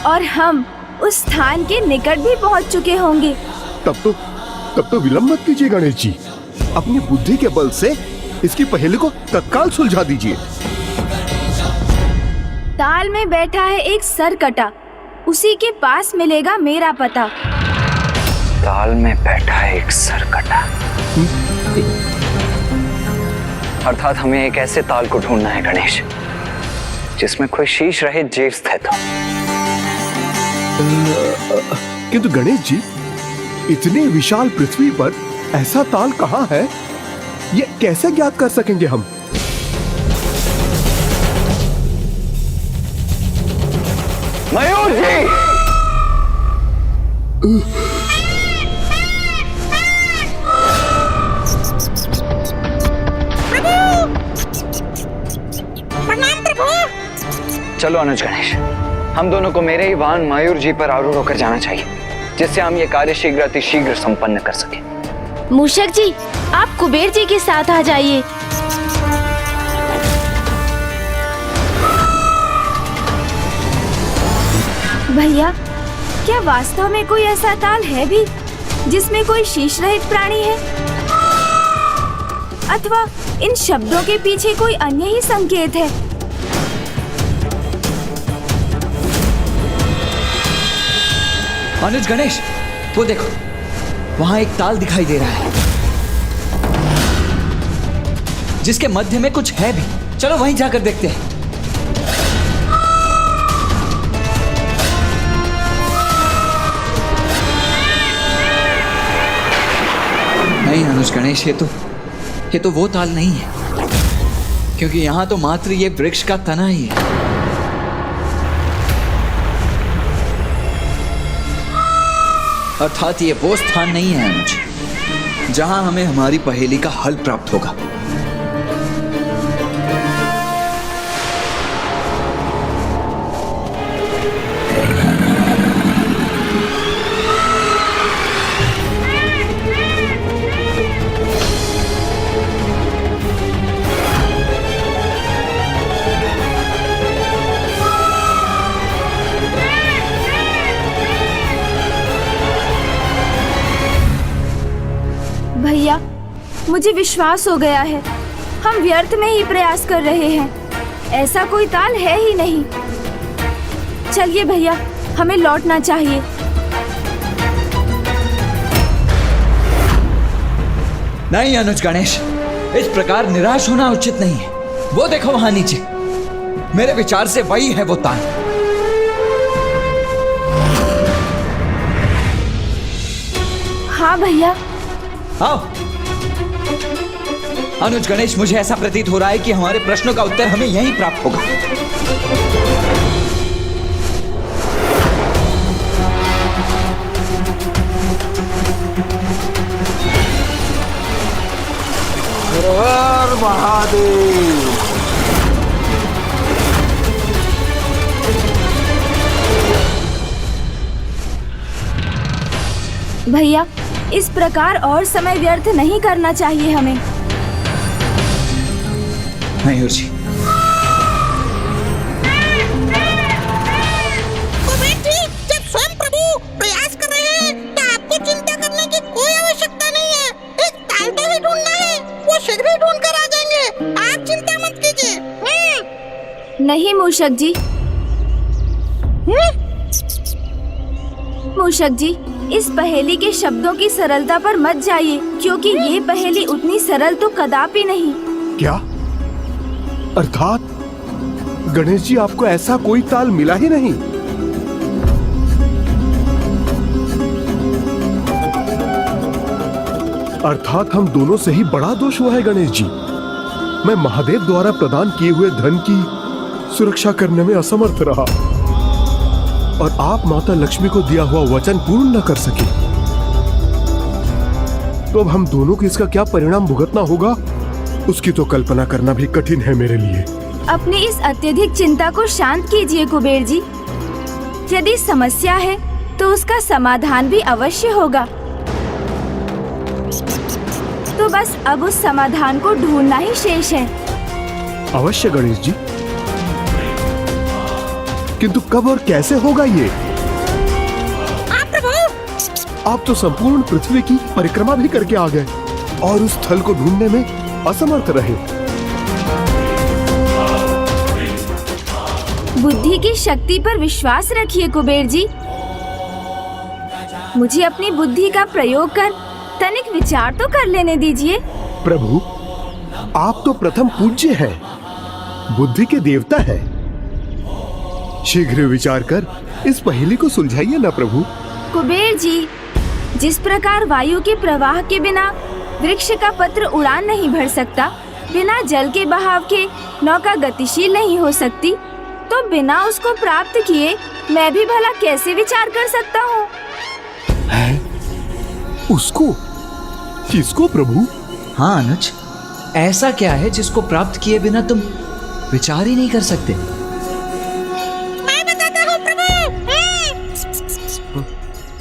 और हम उस स्थान के निकट भी पहुंच चुके होंगे। तब तो विलंब मत कीजिए गणेश जी, अपनी बुद्धि के बल से इसकी पहेली को तत्काल सुलझा दीजिए। ताल में बैठा है एक सरकटा, उसी के पास मिलेगा मेरा पता। ताल में बैठा है एक सरकटा, अर्थात हमें एक ऐसे ताल को ढूंढना है गणेश, जिसमें कोई शीश रहित जीव स्थित हो। किंतु गणेश जी, इतनी विशाल पृथ्वी पर ऐसा ताल कहाँ है, ये कैसे ज्ञात कर सकेंगे हम? मयूर जी! चलो अनुज गणेश, हम दोनों को मेरे ही वाहन मयूर जी पर आरूढ़ होकर जाना चाहिए, जिससे हम ये कार्य शीघ्र अतिशीघ्र संपन्न कर सकें। मूषक जी, आप कुबेर जी के साथ आ जाइए। भैया, क्या वास्तव में कोई ऐसा ताल है भी जिसमें कोई शीश रहित प्राणी है, अथवा इन शब्दों के पीछे कोई अन्य ही संकेत है? अनुज गणेश, वो देखो, वहां एक ताल दिखाई दे रहा है, जिसके मध्य में कुछ है भी। चलो वहीं जाकर देखते हैं। अनुज गणेश, ये तो वो ताल नहीं है, क्योंकि यहां तो मात्र ये वृक्ष का तना ही है। अर्थात ये वो स्थान नहीं है अनुज, जहां हमें हमारी पहेली का हल प्राप्त होगा। भैया, मुझे विश्वास हो गया है, हम व्यर्थ में ही प्रयास कर रहे हैं। ऐसा कोई ताल है ही नहीं। चलिए भैया, हमें लौटना चाहिए। नहीं अनुज गणेश, इस प्रकार निराश होना उचित नहीं है। वो देखो वहां नीचे, मेरे विचार से वही है वो ताल। हाँ भैया। आओ अनुज गणेश, मुझे ऐसा प्रतीत हो रहा है कि हमारे प्रश्नों का उत्तर हमें यहीं प्राप्त होगा। हर महादेव। भैया, इस प्रकार और समय व्यर्थ नहीं करना चाहिए हमें। मयूर जी, जब स्वयं प्रभु प्रयास कर रहे हैं तो आपको चिंता करने की कोई आवश्यकता नहीं है। एक ताल तो ही ढूंढना है, वो शीघ्र ही ढूंढ कर आ जाएंगे। आप चिंता मत कीजिए। नहीं मूषक जी, मूषक जी, इस पहेली के शब्दों की सरलता पर मत जाइए, क्योंकि ये पहेली उतनी सरल तो कदापि नहीं। क्या? अर्थात गणेश जी, आपको ऐसा कोई ताल मिला ही नहीं? अर्थात हम दोनों से ही बड़ा दोष हुआ है गणेश जी। मैं महादेव द्वारा प्रदान किए हुए धन की सुरक्षा करने में असमर्थ रहा और आप माता लक्ष्मी को दिया हुआ वचन पूर्ण न कर सके। तो अब हम दोनों को इसका क्या परिणाम भुगतना होगा, उसकी तो कल्पना करना भी कठिन है मेरे लिए। अपनी इस अत्यधिक चिंता को शांत कीजिए कुबेर जी। यदि समस्या है तो उसका समाधान भी अवश्य होगा। तो बस अब उस समाधान को ढूंढना ही शेष है। अवश्य गणेश जी, किंतु कब और कैसे होगा ये? आप तो संपूर्ण पृथ्वी की परिक्रमा भी करके आ गए और उस स्थल को ढूंढने में असमर्थ रहे। बुद्धि की शक्ति पर विश्वास रखिए कुबेर जी। मुझे अपनी बुद्धि का प्रयोग कर तनिक विचार तो कर लेने दीजिए। प्रभु, आप तो प्रथम पूज्य हैं, बुद्धि के देवता हैं। शीघ्र विचार कर इस पहेली को सुलझाइए ना प्रभु। कुबेर जी, जिस प्रकार वायु के प्रवाह के बिना वृक्ष का पत्र उड़ान नहीं भर सकता, बिना जल के बहाव के नौका गतिशील नहीं हो सकती, तो बिना उसको प्राप्त किए मैं भी भला कैसे विचार कर सकता हूँ? उसको? किसको प्रभु? हाँ अनुज, ऐसा क्या है जिसको प्राप्त किए बिना तुम विचार ही नहीं कर सकते? मैं बताता हूँ प्रभु।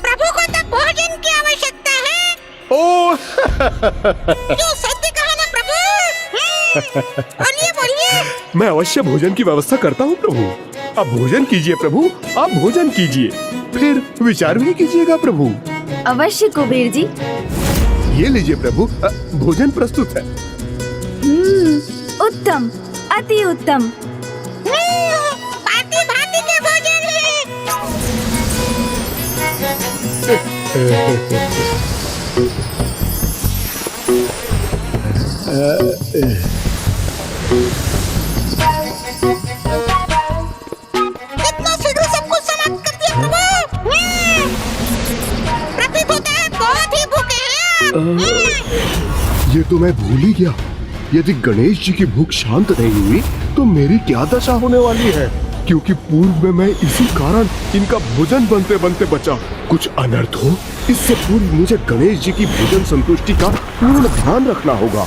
प्रभु को तो भोजन की आवश्यकता है। ओ जो सत्य कहा ना प्रभु। बोलिए बोलिए। मैं अवश्य भोजन की व्यवस्था करता हूँ प्रभु। आप भोजन कीजिए प्रभु, आप भोजन कीजिए, फिर विचार भी कीजिएगा प्रभु। अवश्य कुबेर जी। ये लीजिए प्रभु, भोजन प्रस्तुत है। उत्तम, अति उत्तम। भांति भांति के भोजन इतना शीघ्र सब कुछ समाप्त कर दिया प्रभु। प्रतीत होता है बहुत ही भूखे हैं ये तो मैं भूल ही गया। यदि गणेश जी की भूख शांत नहीं हुई तो मेरी क्या दशा होने वाली है, क्योंकि पूर्व में मैं इसी कारण इनका भोजन बनते बनते बचा। कुछ अनर्थ हो इससे पूर्व मुझे गणेश जी की भोजन संतुष्टि का पूर्ण ध्यान रखना होगा।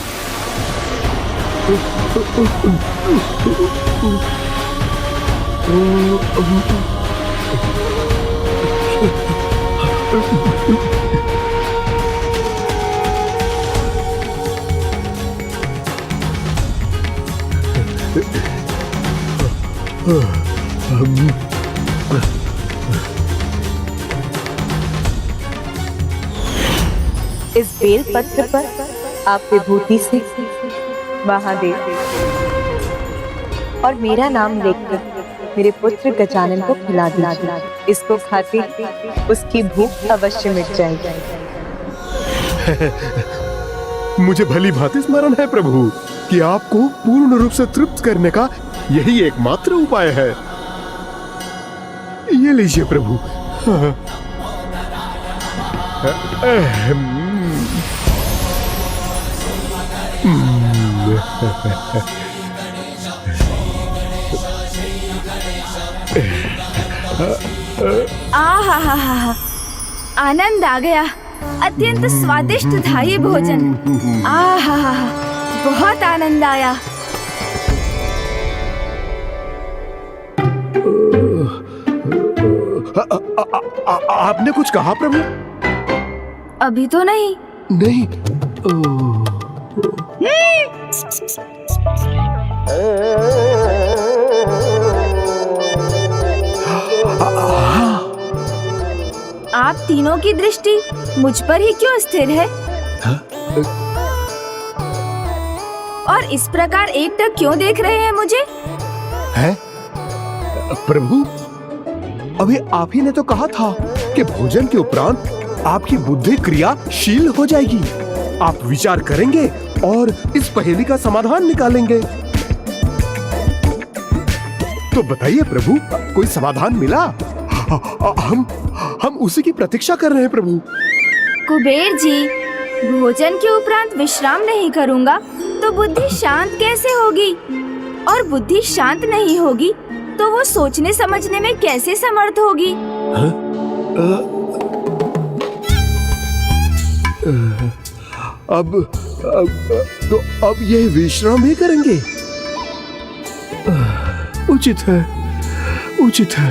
इस बेल पत्र पर आप विभूति से महादेव और मेरा नाम लिखकर मेरे पुत्र गजानन को खिला दीजिए। इसको खाते उसकी भूख अवश्य मिट जाएगी। मुझे भली भांति स्मरण है प्रभु कि आपको पूर्ण रूप से तृप्त करने का यही एकमात्र उपाय है। ये लीजिए प्रभु। आहा, आनंद आ गया। अत्यंत स्वादिष्ट था ये भोजन। आहा, बहुत आनंद आया। आपने कुछ कहा प्रभु? अभी तो नहीं। नहीं। आप तीनों की दृष्टि मुझ पर ही क्यों स्थिर है? और इस प्रकार एकटक क्यों देख रहे हैं मुझे? हैं? प्रभु, अभी आप ही ने तो कहा था कि भोजन के उपरांत आपकी बुद्धि क्रियाशील हो जाएगी। आप विचार करेंगे और इस पहेली का समाधान निकालेंगे। तो बताइए प्रभु, कोई समाधान मिला? हम उसी की प्रतीक्षा कर रहे हैं प्रभु। कुबेर जी, भोजन के उपरांत विश्राम नहीं करूंगा तो बुद्धि शांत कैसे होगी? और बुद्धि शांत नहीं होगी तो वो सोचने समझने में कैसे समर्थ होगी? अब ये विश्राम ही करेंगे। उचित है, उचित है।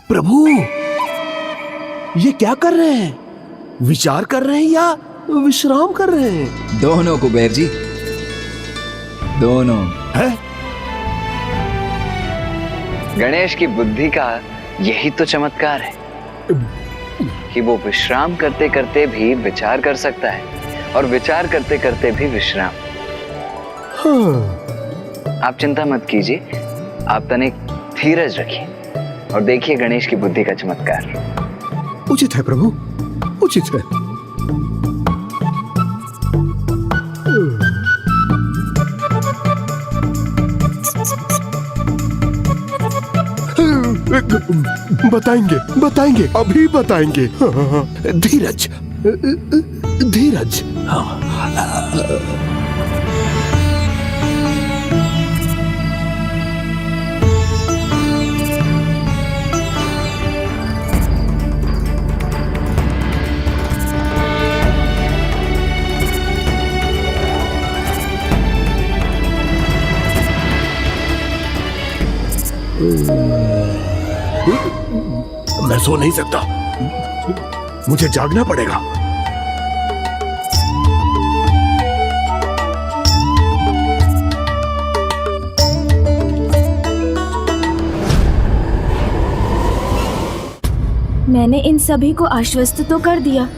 प्रभु, ये क्या कर रहे हैं? विचार कर रहे हैं या विश्राम कर रहे हैं? दोनों कुबेर जी, दोनों। है? गणेश की बुद्धि का यही तो चमत्कार है कि वो विश्राम करते करते भी विचार कर सकता है और विचार करते करते भी विश्राम। हाँ। आप चिंता मत कीजिए, आप तनिक धीरज रखिए और देखिए गणेश की बुद्धि का चमत्कार। उचित है प्रभु, उचित है। बताएंगे, बताएंगे, अभी बताएंगे। धीरज, धीरज। मैं सो नहीं सकता, मुझे जागना पड़ेगा। मैंने इन सभी को आश्वस्त तो कर दिया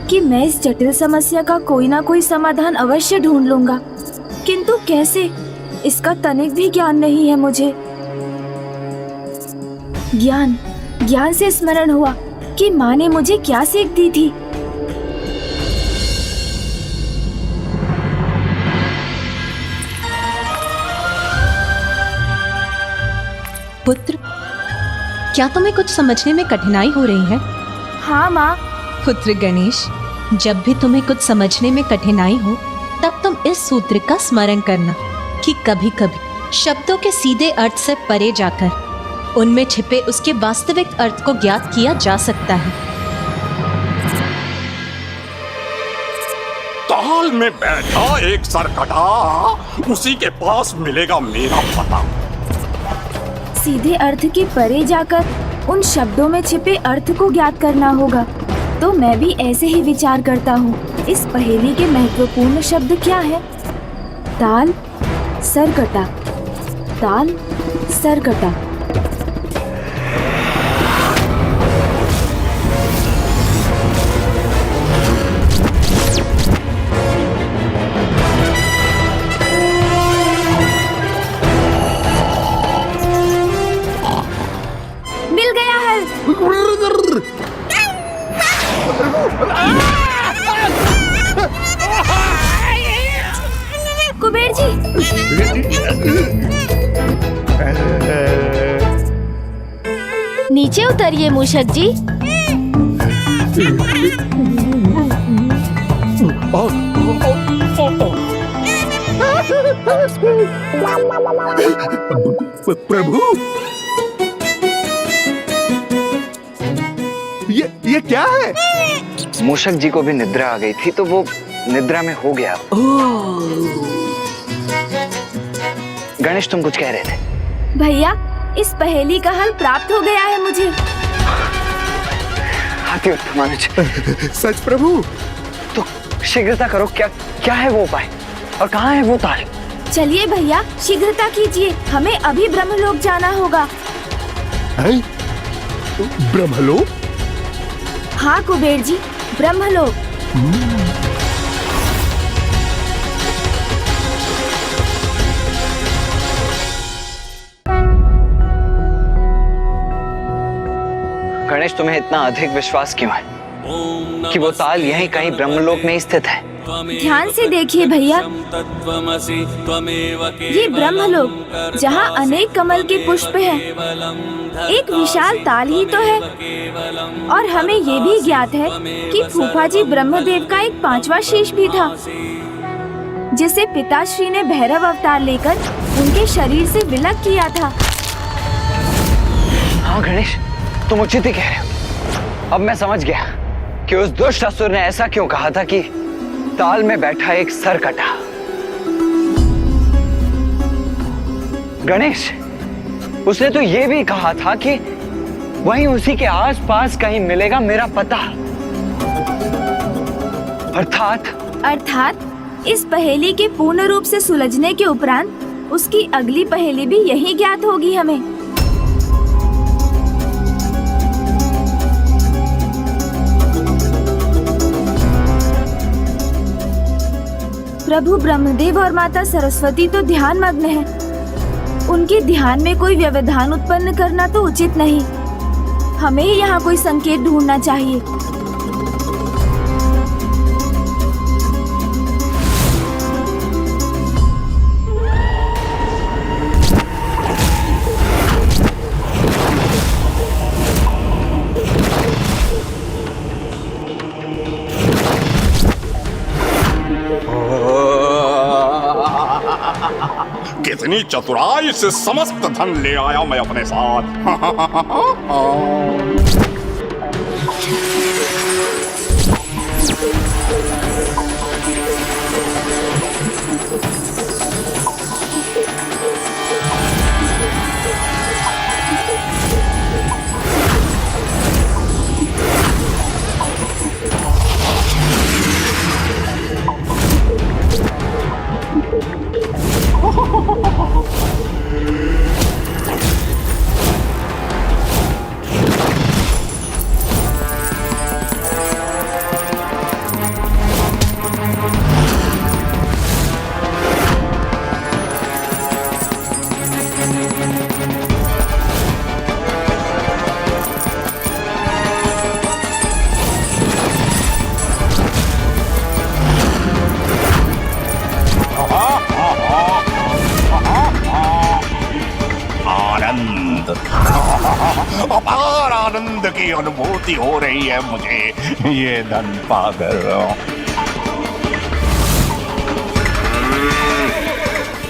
कि मैं इस जटिल समस्या का कोई ना कोई समाधान अवश्य ढूंढ लूंगा, किंतु कैसे, इसका तनिक भी ज्ञान नहीं है मुझे। ज्ञान से स्मरण हुआ कि माँ ने मुझे क्या सीख दी थी। पुत्र, क्या तुम्हें कुछ समझने में कठिनाई हो रही है? हाँ माँ। पुत्र गणेश, जब भी तुम्हें कुछ समझने में कठिनाई हो तब तुम इस सूत्र का स्मरण करना कि कभी-कभी शब्दों के सीधे अर्थ से परे जाकर उनमें छिपे उसके वास्तविक अर्थ को ज्ञात किया जा सकता है। ताल में बैठा एक सरकटा, उसी के पास मिलेगा मेरा पता। सीधे अर्थ के परे जाकर उन शब्दों में छिपे अर्थ को ज्ञात करना होगा। तो मैं भी ऐसे ही विचार करता हूँ। इस पहेली के महत्वपूर्ण शब्द क्या है? ताल, सरकटा, ताल, सरकटा। मिल गया हल। कुबेर जी, नीचे उतरिए मूषक जी। प्रभु, ये क्या है? मूषक जी को भी निद्रा आ गई थी तो वो निद्रा में हो गया। गणेश, तुम कुछ कह रहे थे? भैया, इस पहेली का हल प्राप्त हो गया है मुझे। हाथी उत्तमानुज। सच प्रभु? तो शीघ्रता करो, क्या है वो उपाय और कहाँ है वो ताल? चलिए भैया, शीघ्रता कीजिए, हमें अभी ब्रह्मलोक जाना होगा। ब्रह्मलोक? हाँ कुबेर जी, ब्रह्मलोक। गणेश, तुम्हें इतना अधिक विश्वास क्यों है कि वो ताल यहीं कहीं ब्रह्मलोक में स्थित है? ध्यान से देखिए भैया, ये ब्रह्मलोक जहाँ अनेक कमल के पुष्प हैं, एक विशाल ताल ही तो है। और हमें ये भी ज्ञात है कि फूफा जी ब्रह्मदेव का एक 5वां शीश भी था, जिसे पिताश्री ने भैरव अवतार लेकर उनके शरीर से विलग किया था। हाँ गणेश, तुम उचित ही कह रहे हो। अब मैं समझ गया कि उस दुष्ट असुर ने ऐसा क्यों कहा था कि ताल में बैठा एक सरकटा। गणेश, उसने तो ये भी कहा था कि वहीं उसी के आसपास कहीं मिलेगा मेरा पता। अर्थात इस पहेली के पूर्ण रूप से सुलझने के उपरांत उसकी अगली पहेली भी यही ज्ञात होगी हमें। प्रभु ब्रह्मदेव और माता सरस्वती तो ध्यान मग्न हैं। उनके ध्यान में कोई व्यवधान उत्पन्न करना तो उचित नहीं। हमें ही यहाँ कोई संकेत ढूंढना चाहिए। कितनी चतुराई से समस्त धन ले आया मैं अपने साथ। अपार आनंद की अनुभूति हो रही है मुझे ये धन पाकर।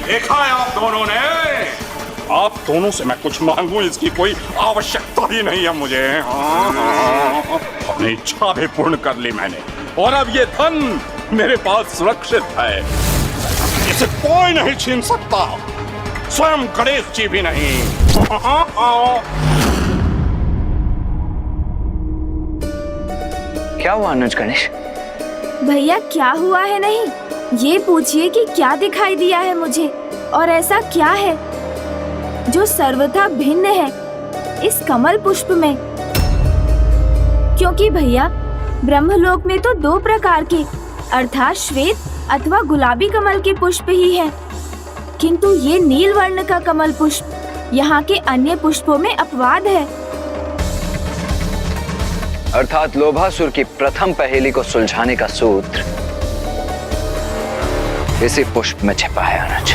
देखा है आप दोनों ने, आप दोनों से मैं कुछ मांगूं इसकी कोई आवश्यकता ही नहीं है मुझे। अपनी इच्छा भी पूर्ण कर ली मैंने और अब ये धन मेरे पास सुरक्षित है, इसे कोई नहीं छीन सकता, स्वयं गणेश जी भी नहीं। क्या हुआ अनुज गणेश? भैया क्या हुआ है नहीं, ये पूछिए कि क्या दिखाई दिया है मुझे और ऐसा क्या है जो सर्वथा भिन्न है इस कमल पुष्प में। क्योंकि भैया ब्रह्मलोक में तो 2 प्रकार के अर्थात श्वेत अथवा गुलाबी कमल के पुष्प ही हैं, किंतु ये नील वर्ण का कमल पुष्प यहाँ के अन्य पुष्पों में अपवाद है। अर्थात लोभासुर की प्रथम पहेली को सुलझाने का सूत्र इसी पुष्प में छिपा है अनुज।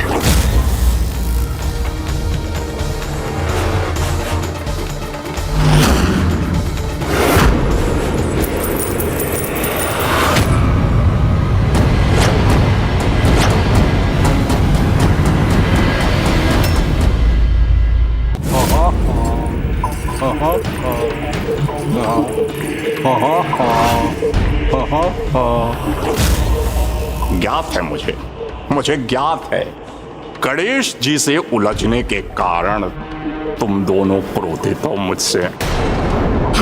ज्ञात है मुझे ज्ञात है, गणेश जी से उलझने के कारण तुम दोनों क्रोधित हो मुझसे,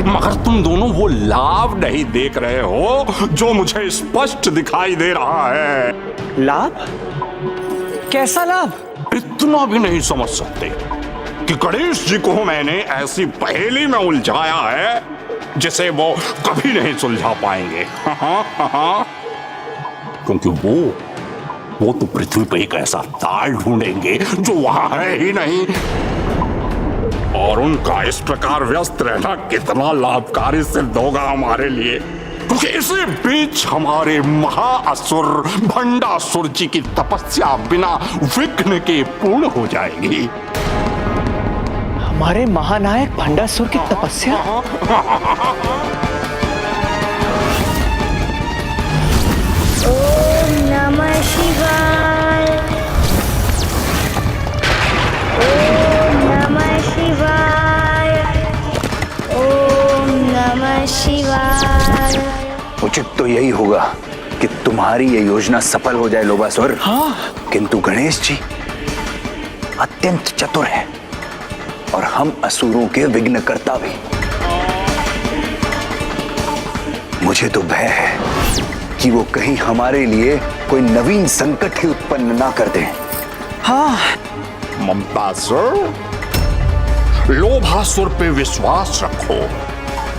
मगर तुम दोनों वो लाभ नहीं देख रहे हो जो मुझे स्पष्ट दिखाई दे रहा है। लाभ? कैसा लाभ? इतना भी नहीं समझ सकते कि गणेश जी को मैंने ऐसी पहेली में उलझाया है जिसे वो कभी नहीं सुलझा पाएंगे। क्योंकि वो तो पृथ्वी पे एक ऐसा ताल ढूंढेंगे जो वहां है ही नहीं, और उनका इस प्रकार व्यस्त रहना कितना लाभकारी सिद्ध होगा हमारे लिए, क्योंकि इसी बीच हमारे महाअसुर भंडासुर जी की तपस्या बिना विघ्न के पूर्ण हो जाएगी। हमारे महानायक भंडासुर की तपस्या? ओम नमः शिवाय, ओम नमः शिवाय, ओम नमः शिवाय। उचित तो यही होगा कि तुम्हारी ये योजना सफल हो जाए लोभासुर। हाँ। किंतु गणेश जी अत्यंत चतुर है और हम असुरों के विघ्नकर्ता भी। मुझे तो भय है कि वो कहीं हमारे लिए कोई नवीन संकट ही उत्पन्न ना कर दें। हाँ ममतासुर, लोभासुर पे विश्वास रखो,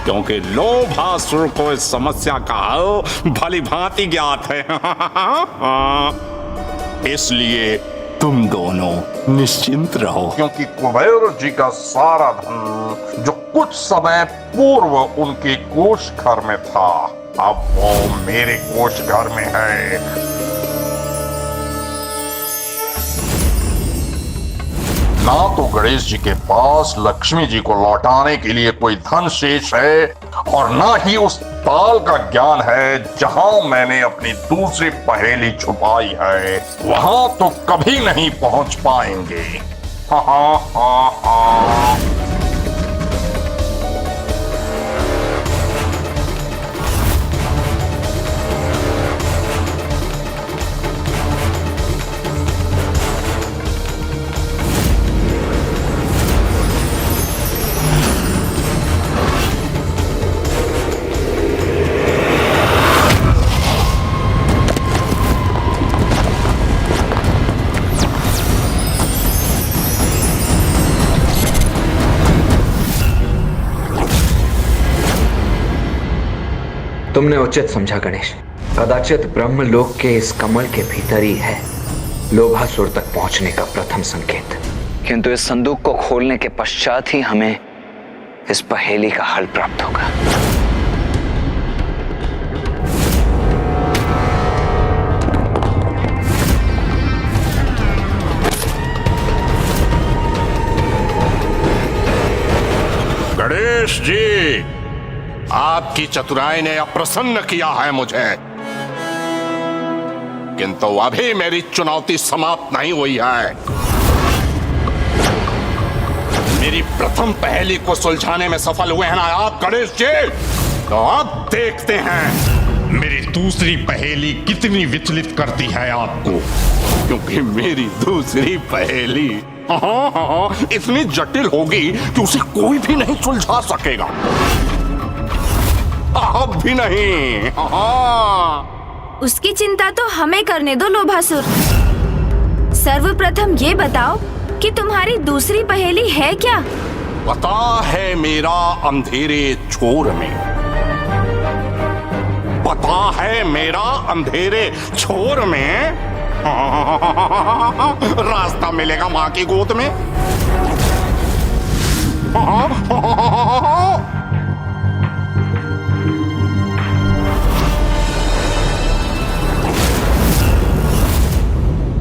क्योंकि लोभासुर को इस समस्या का हल भली भांति ज्ञात है। इसलिए तुम दोनों निश्चिंत रहो, क्योंकि कुबेर जी का सारा धन जो कुछ समय पूर्व उनके कोष घर में था अब वो मेरे कोष घर में है। ना तो गणेश जी के पास लक्ष्मी जी को लौटाने के लिए कोई धन शेष है और ना ही उस ताल का ज्ञान है जहां मैंने अपनी दूसरी पहेली छुपाई है, वहां तो कभी नहीं पहुंच पाएंगे। हा हा हा हा। तुमने उचित समझा गणेश। कदाचित ब्रह्मलोक के इस कमल के भीतर ही है लोभासुर तक पहुंचने का प्रथम संकेत। किंतु इस संदूक को खोलने के पश्चात ही हमें इस पहेली का हल प्राप्त होगा। गणेश जी, आपकी चतुराई ने अप्रसन्न किया है मुझे, किंतु अभी मेरी चुनौती समाप्त नहीं हुई है। मेरी प्रथम पहेली को सुलझाने में सफल हुए हैं ना आप गणेश जी, तो अब देखते हैं मेरी दूसरी पहेली कितनी विचलित करती है आपको, क्योंकि मेरी दूसरी पहेली इतनी जटिल होगी कि उसे कोई भी नहीं सुलझा सकेगा। आप भी नहीं। उसकी चिंता तो हमें करने दो लोभासुर। सर्वप्रथम ये बताओ कि तुम्हारी दूसरी पहेली है क्या? पता है मेरा अंधेरे छोर में, पता है मेरा अंधेरे छोर में रास्ता मिलेगा माँ की गोद में।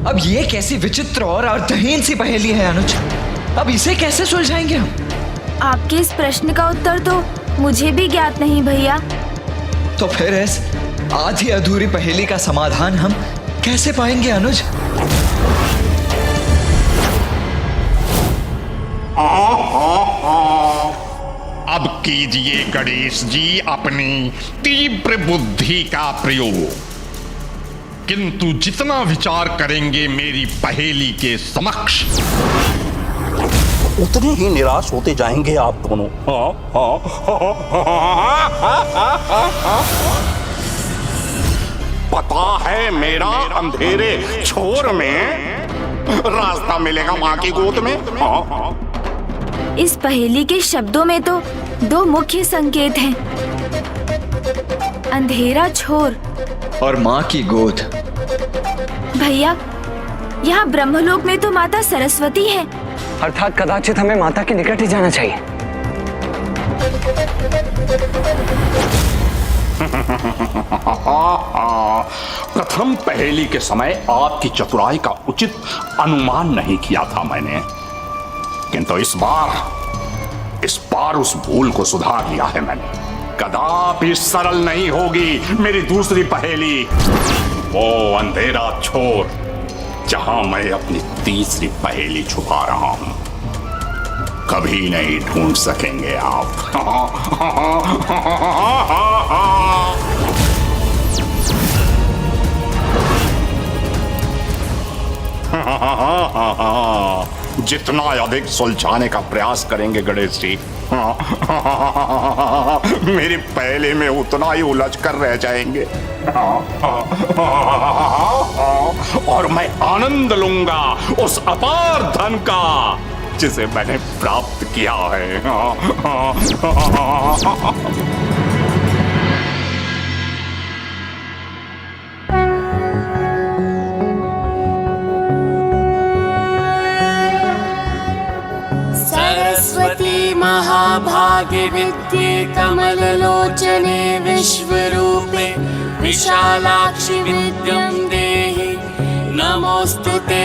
अब ये कैसी विचित्र और अर्थहीन सी पहेली है अनुज, अब इसे कैसे सुलझाएंगे हम? आपके इस प्रश्न का उत्तर तो मुझे भी ज्ञात नहीं भैया। तो फिर इस आधी अधूरी पहेली का समाधान हम कैसे पाएंगे अनुज? अब कीजिए गणेश जी अपनी तीव्र बुद्धि का प्रयोग, किंतु जितना विचार करेंगे मेरी पहेली के समक्ष, उतने ही निराश होते जाएंगे आप दोनों। पता है मेरा अंधेरे छोर में रास्ता मिलेगा माँ की गोद में। इस पहेली के शब्दों में तो दो मुख्य संकेत हैं, अंधेरा छोर और माँ की गोद। भैया, यहाँ ब्रह्मलोक में तो माता सरस्वती है, अर्थात कदाचित हमें माता के निकट ही जाना चाहिए। प्रथम पहेली के समय आपकी चतुराई का उचित अनुमान नहीं किया था मैंने, किंतु इस बार उस भूल को सुधार लिया है मैंने। कदापि सरल नहीं होगी मेरी दूसरी पहेली, वो अंधेरा छोर जहां मैं अपनी तीसरी पहेली छुपा रहा हूं, कभी नहीं ढूंढ सकेंगे आप। जितना अधिक सुलझाने का प्रयास करेंगे गणेश जी, मेरी पहेली में उतना ही उलझ कर रह जाएंगे, और मैं आनंद लूंगा उस अपार धन का जिसे मैंने प्राप्त किया है। सरस्वती महाभागे विद्ये कमललोचने विश्वरूपे विशालाक्षि विद्यं देहि नमोस्तुते।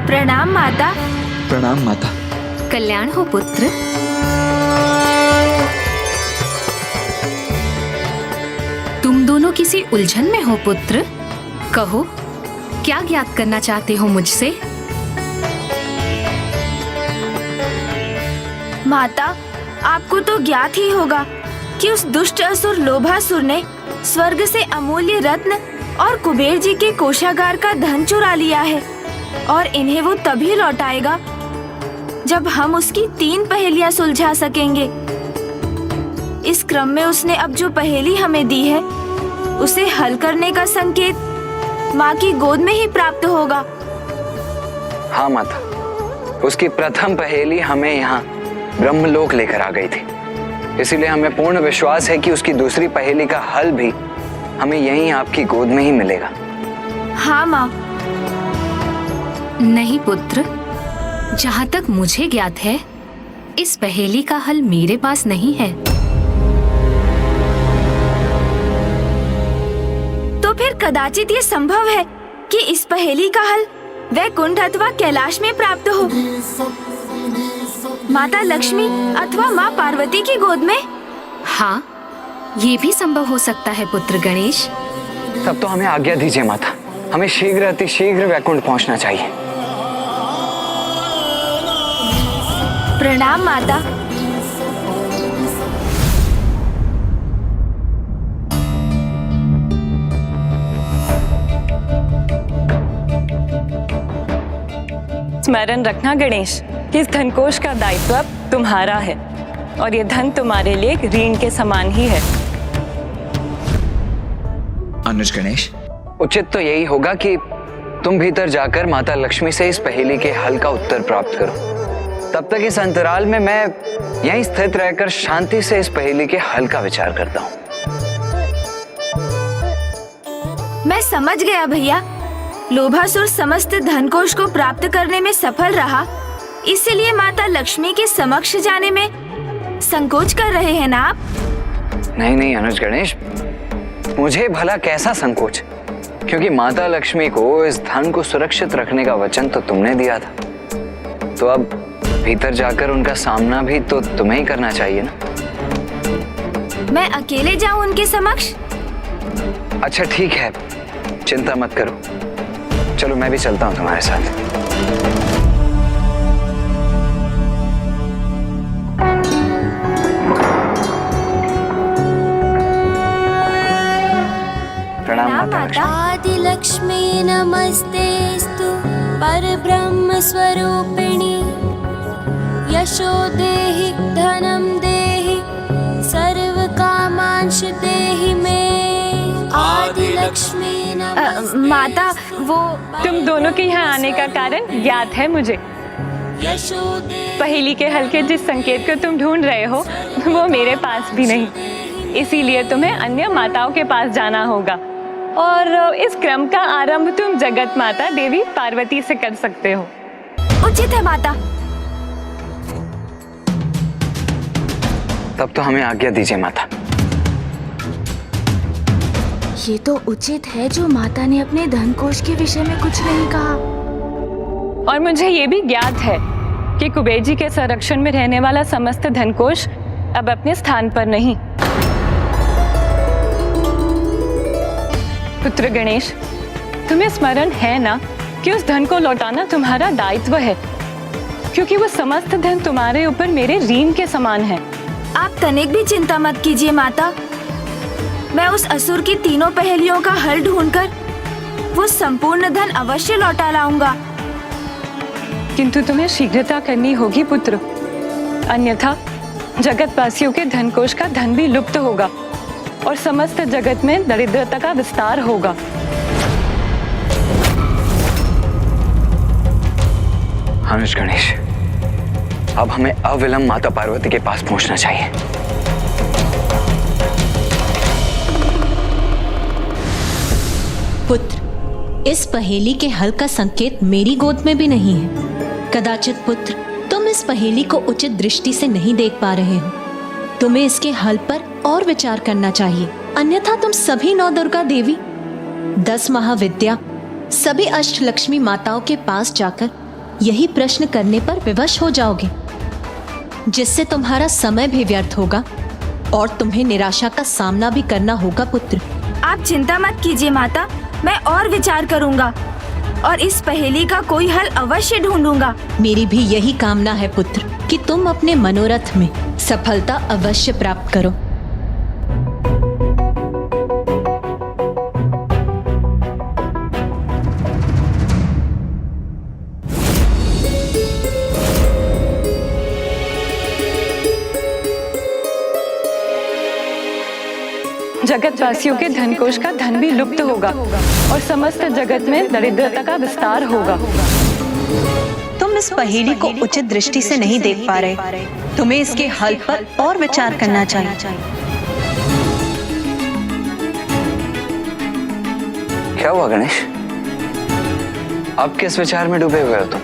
प्रणाम माता। प्रणाम माता। कल्याण हो पुत्र। तुम दोनों किसी उलझन में हो पुत्र, कहो क्या ज्ञात करना चाहते हो मुझसे? माता, आपको तो ज्ञात ही होगा कि उस दुष्ट असुर लोभासुर ने स्वर्ग से अमूल्य रत्न और कुबेर जी के कोषागार का धन चुरा लिया है, और इन्हें वो तभी लौटाएगा जब हम उसकी 3 पहेलियां सुलझा सकेंगे। इस क्रम में उसने अब जो पहेली हमें दी है उसे हल करने का संकेत माँ की गोद में ही प्राप्त होगा। हाँ माता, उसकी प्रथम पहेली हमें यहाँ ब्रह्मलोक लेकर आ गई थी, इसीलिए हमें पूर्ण विश्वास है कि उसकी दूसरी पहेली का हल भी हमें यहीं आपकी गोद में ही मिलेगा। हाँ माँ। नहीं पुत्र, जहाँ तक मुझे ज्ञात है इस पहेली का हल मेरे पास नहीं है। तो फिर कदाचित ये संभव है कि इस पहेली का हल वैकुंठ अथवा कैलाश में प्राप्त हो, माता लक्ष्मी अथवा माँ पार्वती की गोद में। हाँ, ये भी संभव हो सकता है पुत्र गणेश। तब तो हमें आज्ञा दीजिए माता, हमें शीघ्र अतिशीघ्र वैकुंठ पहुंचना चाहिए। प्रणाम माता। स्मरण रखना गणेश कि इस धनकोष का दायित्व अब तुम्हारा है और ये धन तुम्हारे लिए एक ऋण के समान ही है। अनुज गणेश, उचित तो यही होगा कि तुम भीतर जाकर माता लक्ष्मी से इस पहेली के हल का उत्तर प्राप्त करो। तब तक इस अंतराल में मैं यहीं स्थित रहकर शांति से इस पहेली के हल का विचार करता हूँ। मैं समझ गया भैया। लोभासुर समस्त धनकोष को प्राप्त करने में सफल रहा, इसीलिए माता लक्ष्मी के समक्ष जाने में संकोच कर रहे हैं ना आप? नहीं नहीं अनुज गणेश, मुझे भला कैसा संकोच, क्योंकि माता लक्ष्मी को इस धन को सुरक्षित रखने का वचन तो तुमने दिया था। तो अब भीतर जाकर उनका सामना भी तो तुम्हें ही करना चाहिए ना। मैं अकेले जाऊं उनके समक्ष? अच्छा ठीक है, चिंता मत करो, चलो मैं भी चलता हूँ तुम्हारे साथ। प्रणाम माता। आदि लक्ष्मी नमस्तेस्तु परब्रह्म स्वरूपिणी, यशो देहि धनम देहि सर्व कामांश देहि मे। आदि लक्ष्मी माता, वो तुम दोनों के यहाँ आने का कारण ज्ञात है मुझे। पहेली के हल के जिस संकेत को तुम ढूंढ रहे हो वो मेरे पास भी नहीं, इसीलिए तुम्हें अन्य माताओं के पास जाना होगा और इस क्रम का आरंभ तुम जगत माता देवी पार्वती से कर सकते हो। उचित है माता। तब तो हमें आज्ञा दीजिए माता। ये तो उचित है जो माता ने अपने धनकोष के विषय में कुछ नहीं कहा। और मुझे ये भी ज्ञात है कि कुबेर जी के संरक्षण में रहने वाला समस्त धनकोष अब अपने स्थान पर नहीं। पुत्र गणेश, तुम्हें स्मरण है ना कि उस धन को लौटाना तुम्हारा दायित्व है, क्योंकि वो समस्त धन तुम्हारे ऊपर मेरे ऋण के समान है। आप तनिक भी चिंता मत कीजिए माता, मैं उस असुर की तीनों पहेलियों का हल ढूंढकर वो संपूर्ण धन अवश्य लौटा लाऊंगा। किंतु तुम्हें शीघ्रता करनी होगी पुत्र, अन्यथा जगतवासियों के धनकोष का धन भी लुप्त होगा और समस्त जगत में दरिद्रता का विस्तार होगा। अनुज गणेश, अब हमें अविलंब माता पार्वती के पास पहुंचना चाहिए। पुत्र, इस पहेली के हल का संकेत मेरी गोद में भी नहीं है। कदाचित पुत्र तुम इस पहेली को उचित दृष्टि से नहीं देख पा रहे हो। तुम्हें इसके हल पर और विचार करना चाहिए, अन्यथा तुम सभी 9 दुर्गा देवी, 10 महाविद्या, सभी अष्टलक्ष्मी माताओं के पास जाकर यही प्रश्न करने पर विवश हो जाओगे, जिससे तुम्हारा समय भी व्यर्थ होगा और तुम्हें निराशा का सामना भी करना होगा। पुत्र, आप चिंता मत कीजिए माता, मैं और विचार करूंगा और इस पहेली का कोई हल अवश्य ढूंढूंगा। मेरी भी यही कामना है पुत्र कि तुम अपने मनोरथ में सफलता अवश्य प्राप्त करो। जगतवासियों के धनकोष का धन भी लुप्त होगा और समस्त जगत में दरिद्रता का विस्तार होगा। तुम इस पहेली को उचित दृष्टि से नहीं देख पा रहे, तुम्हें इसके हल पर और विचार करना चाहिए। क्या हुआ गणेश, अब किस विचार में डूबे हुए हो तुम?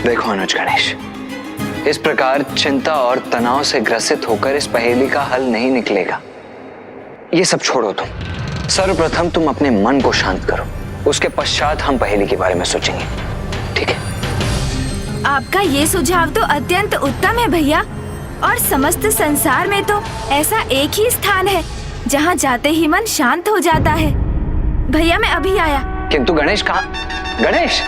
देखो अनुज गणेश, इस प्रकार चिंता और तनाव से ग्रसित होकर इस पहेली का हल नहीं निकलेगा। ये सब छोड़ो तुम सर्वप्रथम तुम अपने मन को शांत करो, उसके पश्चात हम पहेली के बारे में सोचेंगे, ठीक है? आपका ये सुझाव तो अत्यंत उत्तम है भैया। और समस्त संसार में तो ऐसा एक ही स्थान है जहाँ जाते ही मन शांत हो जाता है। भैया मैं अभी आया। किंतु गणेश कहाँ? गणेश!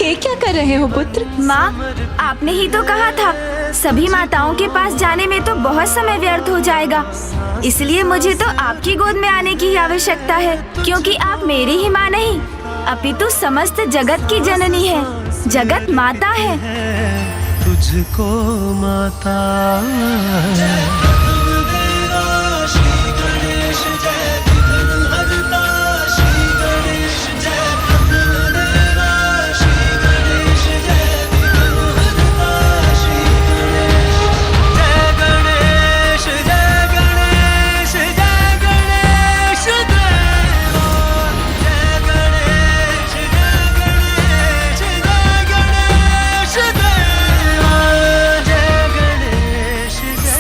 ये क्या कर रहे हो पुत्र? माँ, आपने ही तो कहा था सभी माताओं के पास जाने में तो बहुत समय व्यर्थ हो जाएगा, इसलिए मुझे तो आपकी गोद में आने की आवश्यकता है, क्योंकि आप मेरी ही माँ नहीं अपितु समस्त जगत की जननी है, जगत माता है। तुझको माता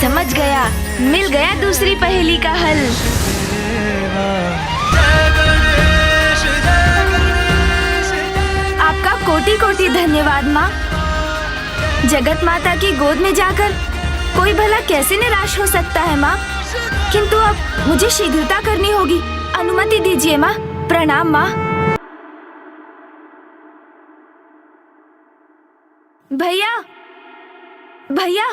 समझ गया, मिल गया दूसरी पहेली का हल। आपका कोटि कोटि धन्यवाद माँ। जगत माता की गोद में जाकर कोई भला कैसे निराश हो सकता है माँ, किंतु अब मुझे शीघ्रता करनी होगी। अनुमति दीजिए माँ। प्रणाम माँ। भैया, भैया।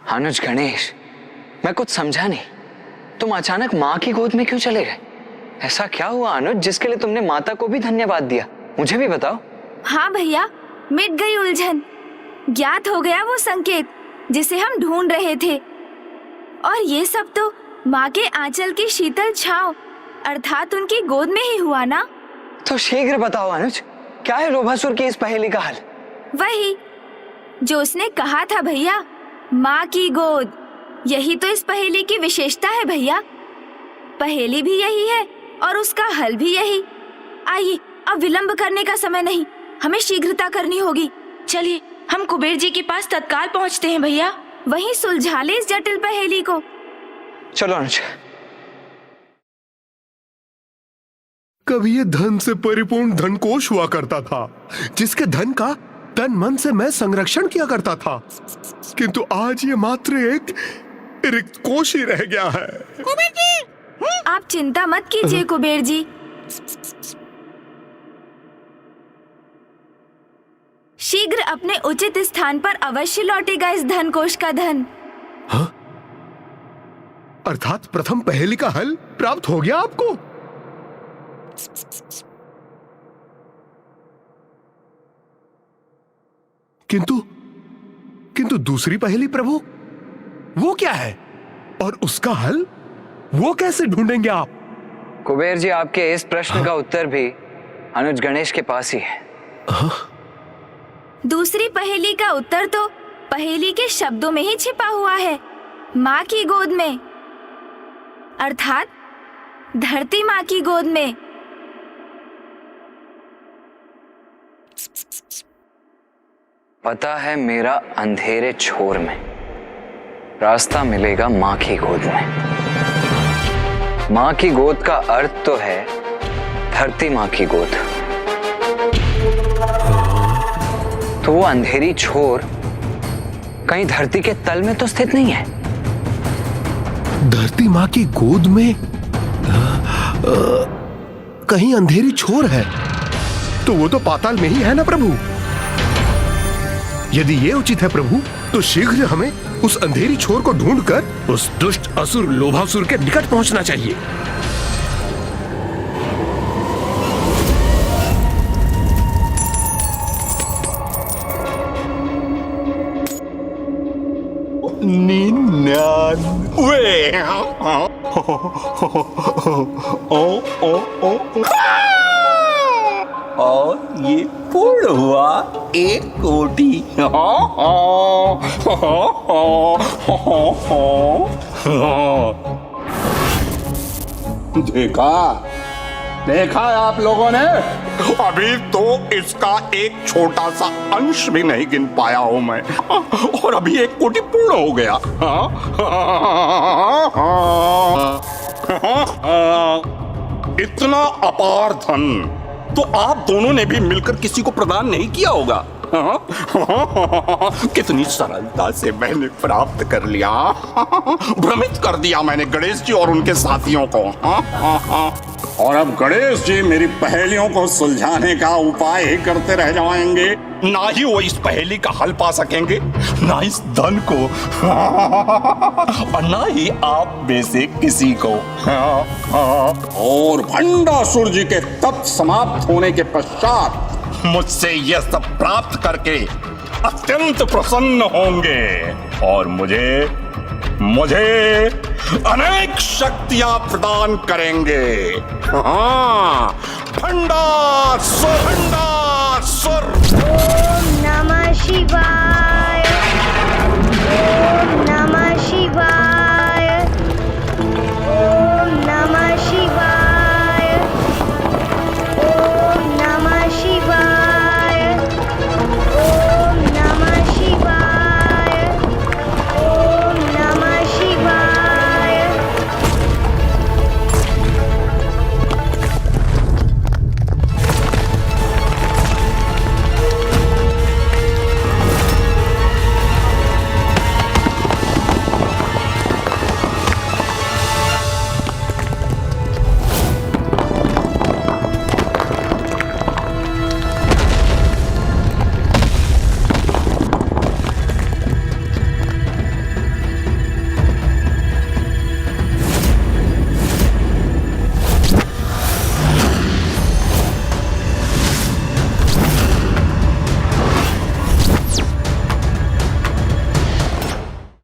अनुज गणेश, मैं कुछ समझा नहीं, तुम अचानक माँ की गोद में क्यों चले गए? ऐसा क्या हुआ अनुज जिसके लिए तुमने माता को भी धन्यवाद दिया? मुझे भी बताओ। हाँ भैया, मिट गई उलझन। ज्ञात हो गया वो संकेत जिसे हम ढूंढ रहे थे, और ये सब तो माँ के आंचल की शीतल छांव अर्थात उनकी गोद में ही हुआ ना? तो शीघ्र बताओ अनुज, क्या है लोभासुर की इस पहेली का हल? वही जो उसने कहा था भैया, माँ की गोद। यही तो इस पहेली की विशेषता है भैया। पहेली भी यही है और उसका हल भी यही। आइए, अब विलंब करने का समय नहीं, हमें शीघ्रता करनी होगी। चलिए हम कुबेर जी के पास तत्काल पहुँचते हैं भैया, वहीं सुलझा ले इस जटिल पहेली को। चलो अनुज। कभी ये धन से परिपूर्ण धनकोश हुआ करता था, जिसके धन का तन मन से मैं संरक्षण किया करता था, किंतु आज ये मात्र एक रिक्त कोश ही रह गया है। कुबेर जी, आप चिंता मत कीजिए कुबेर जी। शीघ्र अपने उचित स्थान पर अवश्य लौटेगा इस धनकोश का धन। हाँ? अर्थात प्रथम पहेली का हल प्राप्त हो गया आपको? किंतु दूसरी पहेली प्रभु, वो क्या है? और उसका हल वो कैसे ढूंढेंगे आप? कुबेर जी, आपके इस प्रश्न का उत्तर भी अनुज गणेश के पास ही है। दूसरी पहेली का उत्तर तो पहेली के शब्दों में ही छिपा हुआ है, माँ की गोद में, अर्थात धरती माँ की गोद में। पता है मेरा अंधेरे छोर में रास्ता मिलेगा माँ की गोद में। माँ की गोद का अर्थ तो है धरती माँ की गोद, तो वो अंधेरी छोर कहीं धरती के तल में तो स्थित नहीं है। धरती माँ की गोद में कहीं अंधेरी छोर है, तो वो तो पाताल में ही है ना प्रभु। यदि ये उचित है प्रभु, तो शीघ्र हमें उस अंधेरी छोर को ढूंढकर उस दुष्ट असुर लोभासुर के निकट पहुंचना चाहिए। और ये पूर्ण हुआ 1 कोटि। देखा, देखा है आप लोगों ने? अभी तो इसका एक छोटा सा अंश भी नहीं गिन पाया हूं मैं, और अभी 1 कोटि पूर्ण हो गया। इतना अपार धन तो आप दोनों ने भी मिलकर किसी को प्रदान नहीं किया होगा। कितनी सरलता से मैंने प्राप्त कर लिया। भ्रमित कर दिया मैंने गणेश जी और उनके साथियों को। और अब गणेश जी मेरी पहेलियों को सुलझाने का उपाय ही करते रह जाएंगे। ना ही वो इस पहेली का हल पा सकेंगे, ना इस धन को, और ना ही आप में से किसी को। और भंडासुर जी के तप समाप्त होने के पश्चात मुझसे यह सब प्राप्त करके अत्यंत प्रसन्न होंगे और मुझे अनेक शक्तियां प्रदान करेंगे। भंडासुर। ओम नमः शिवाय।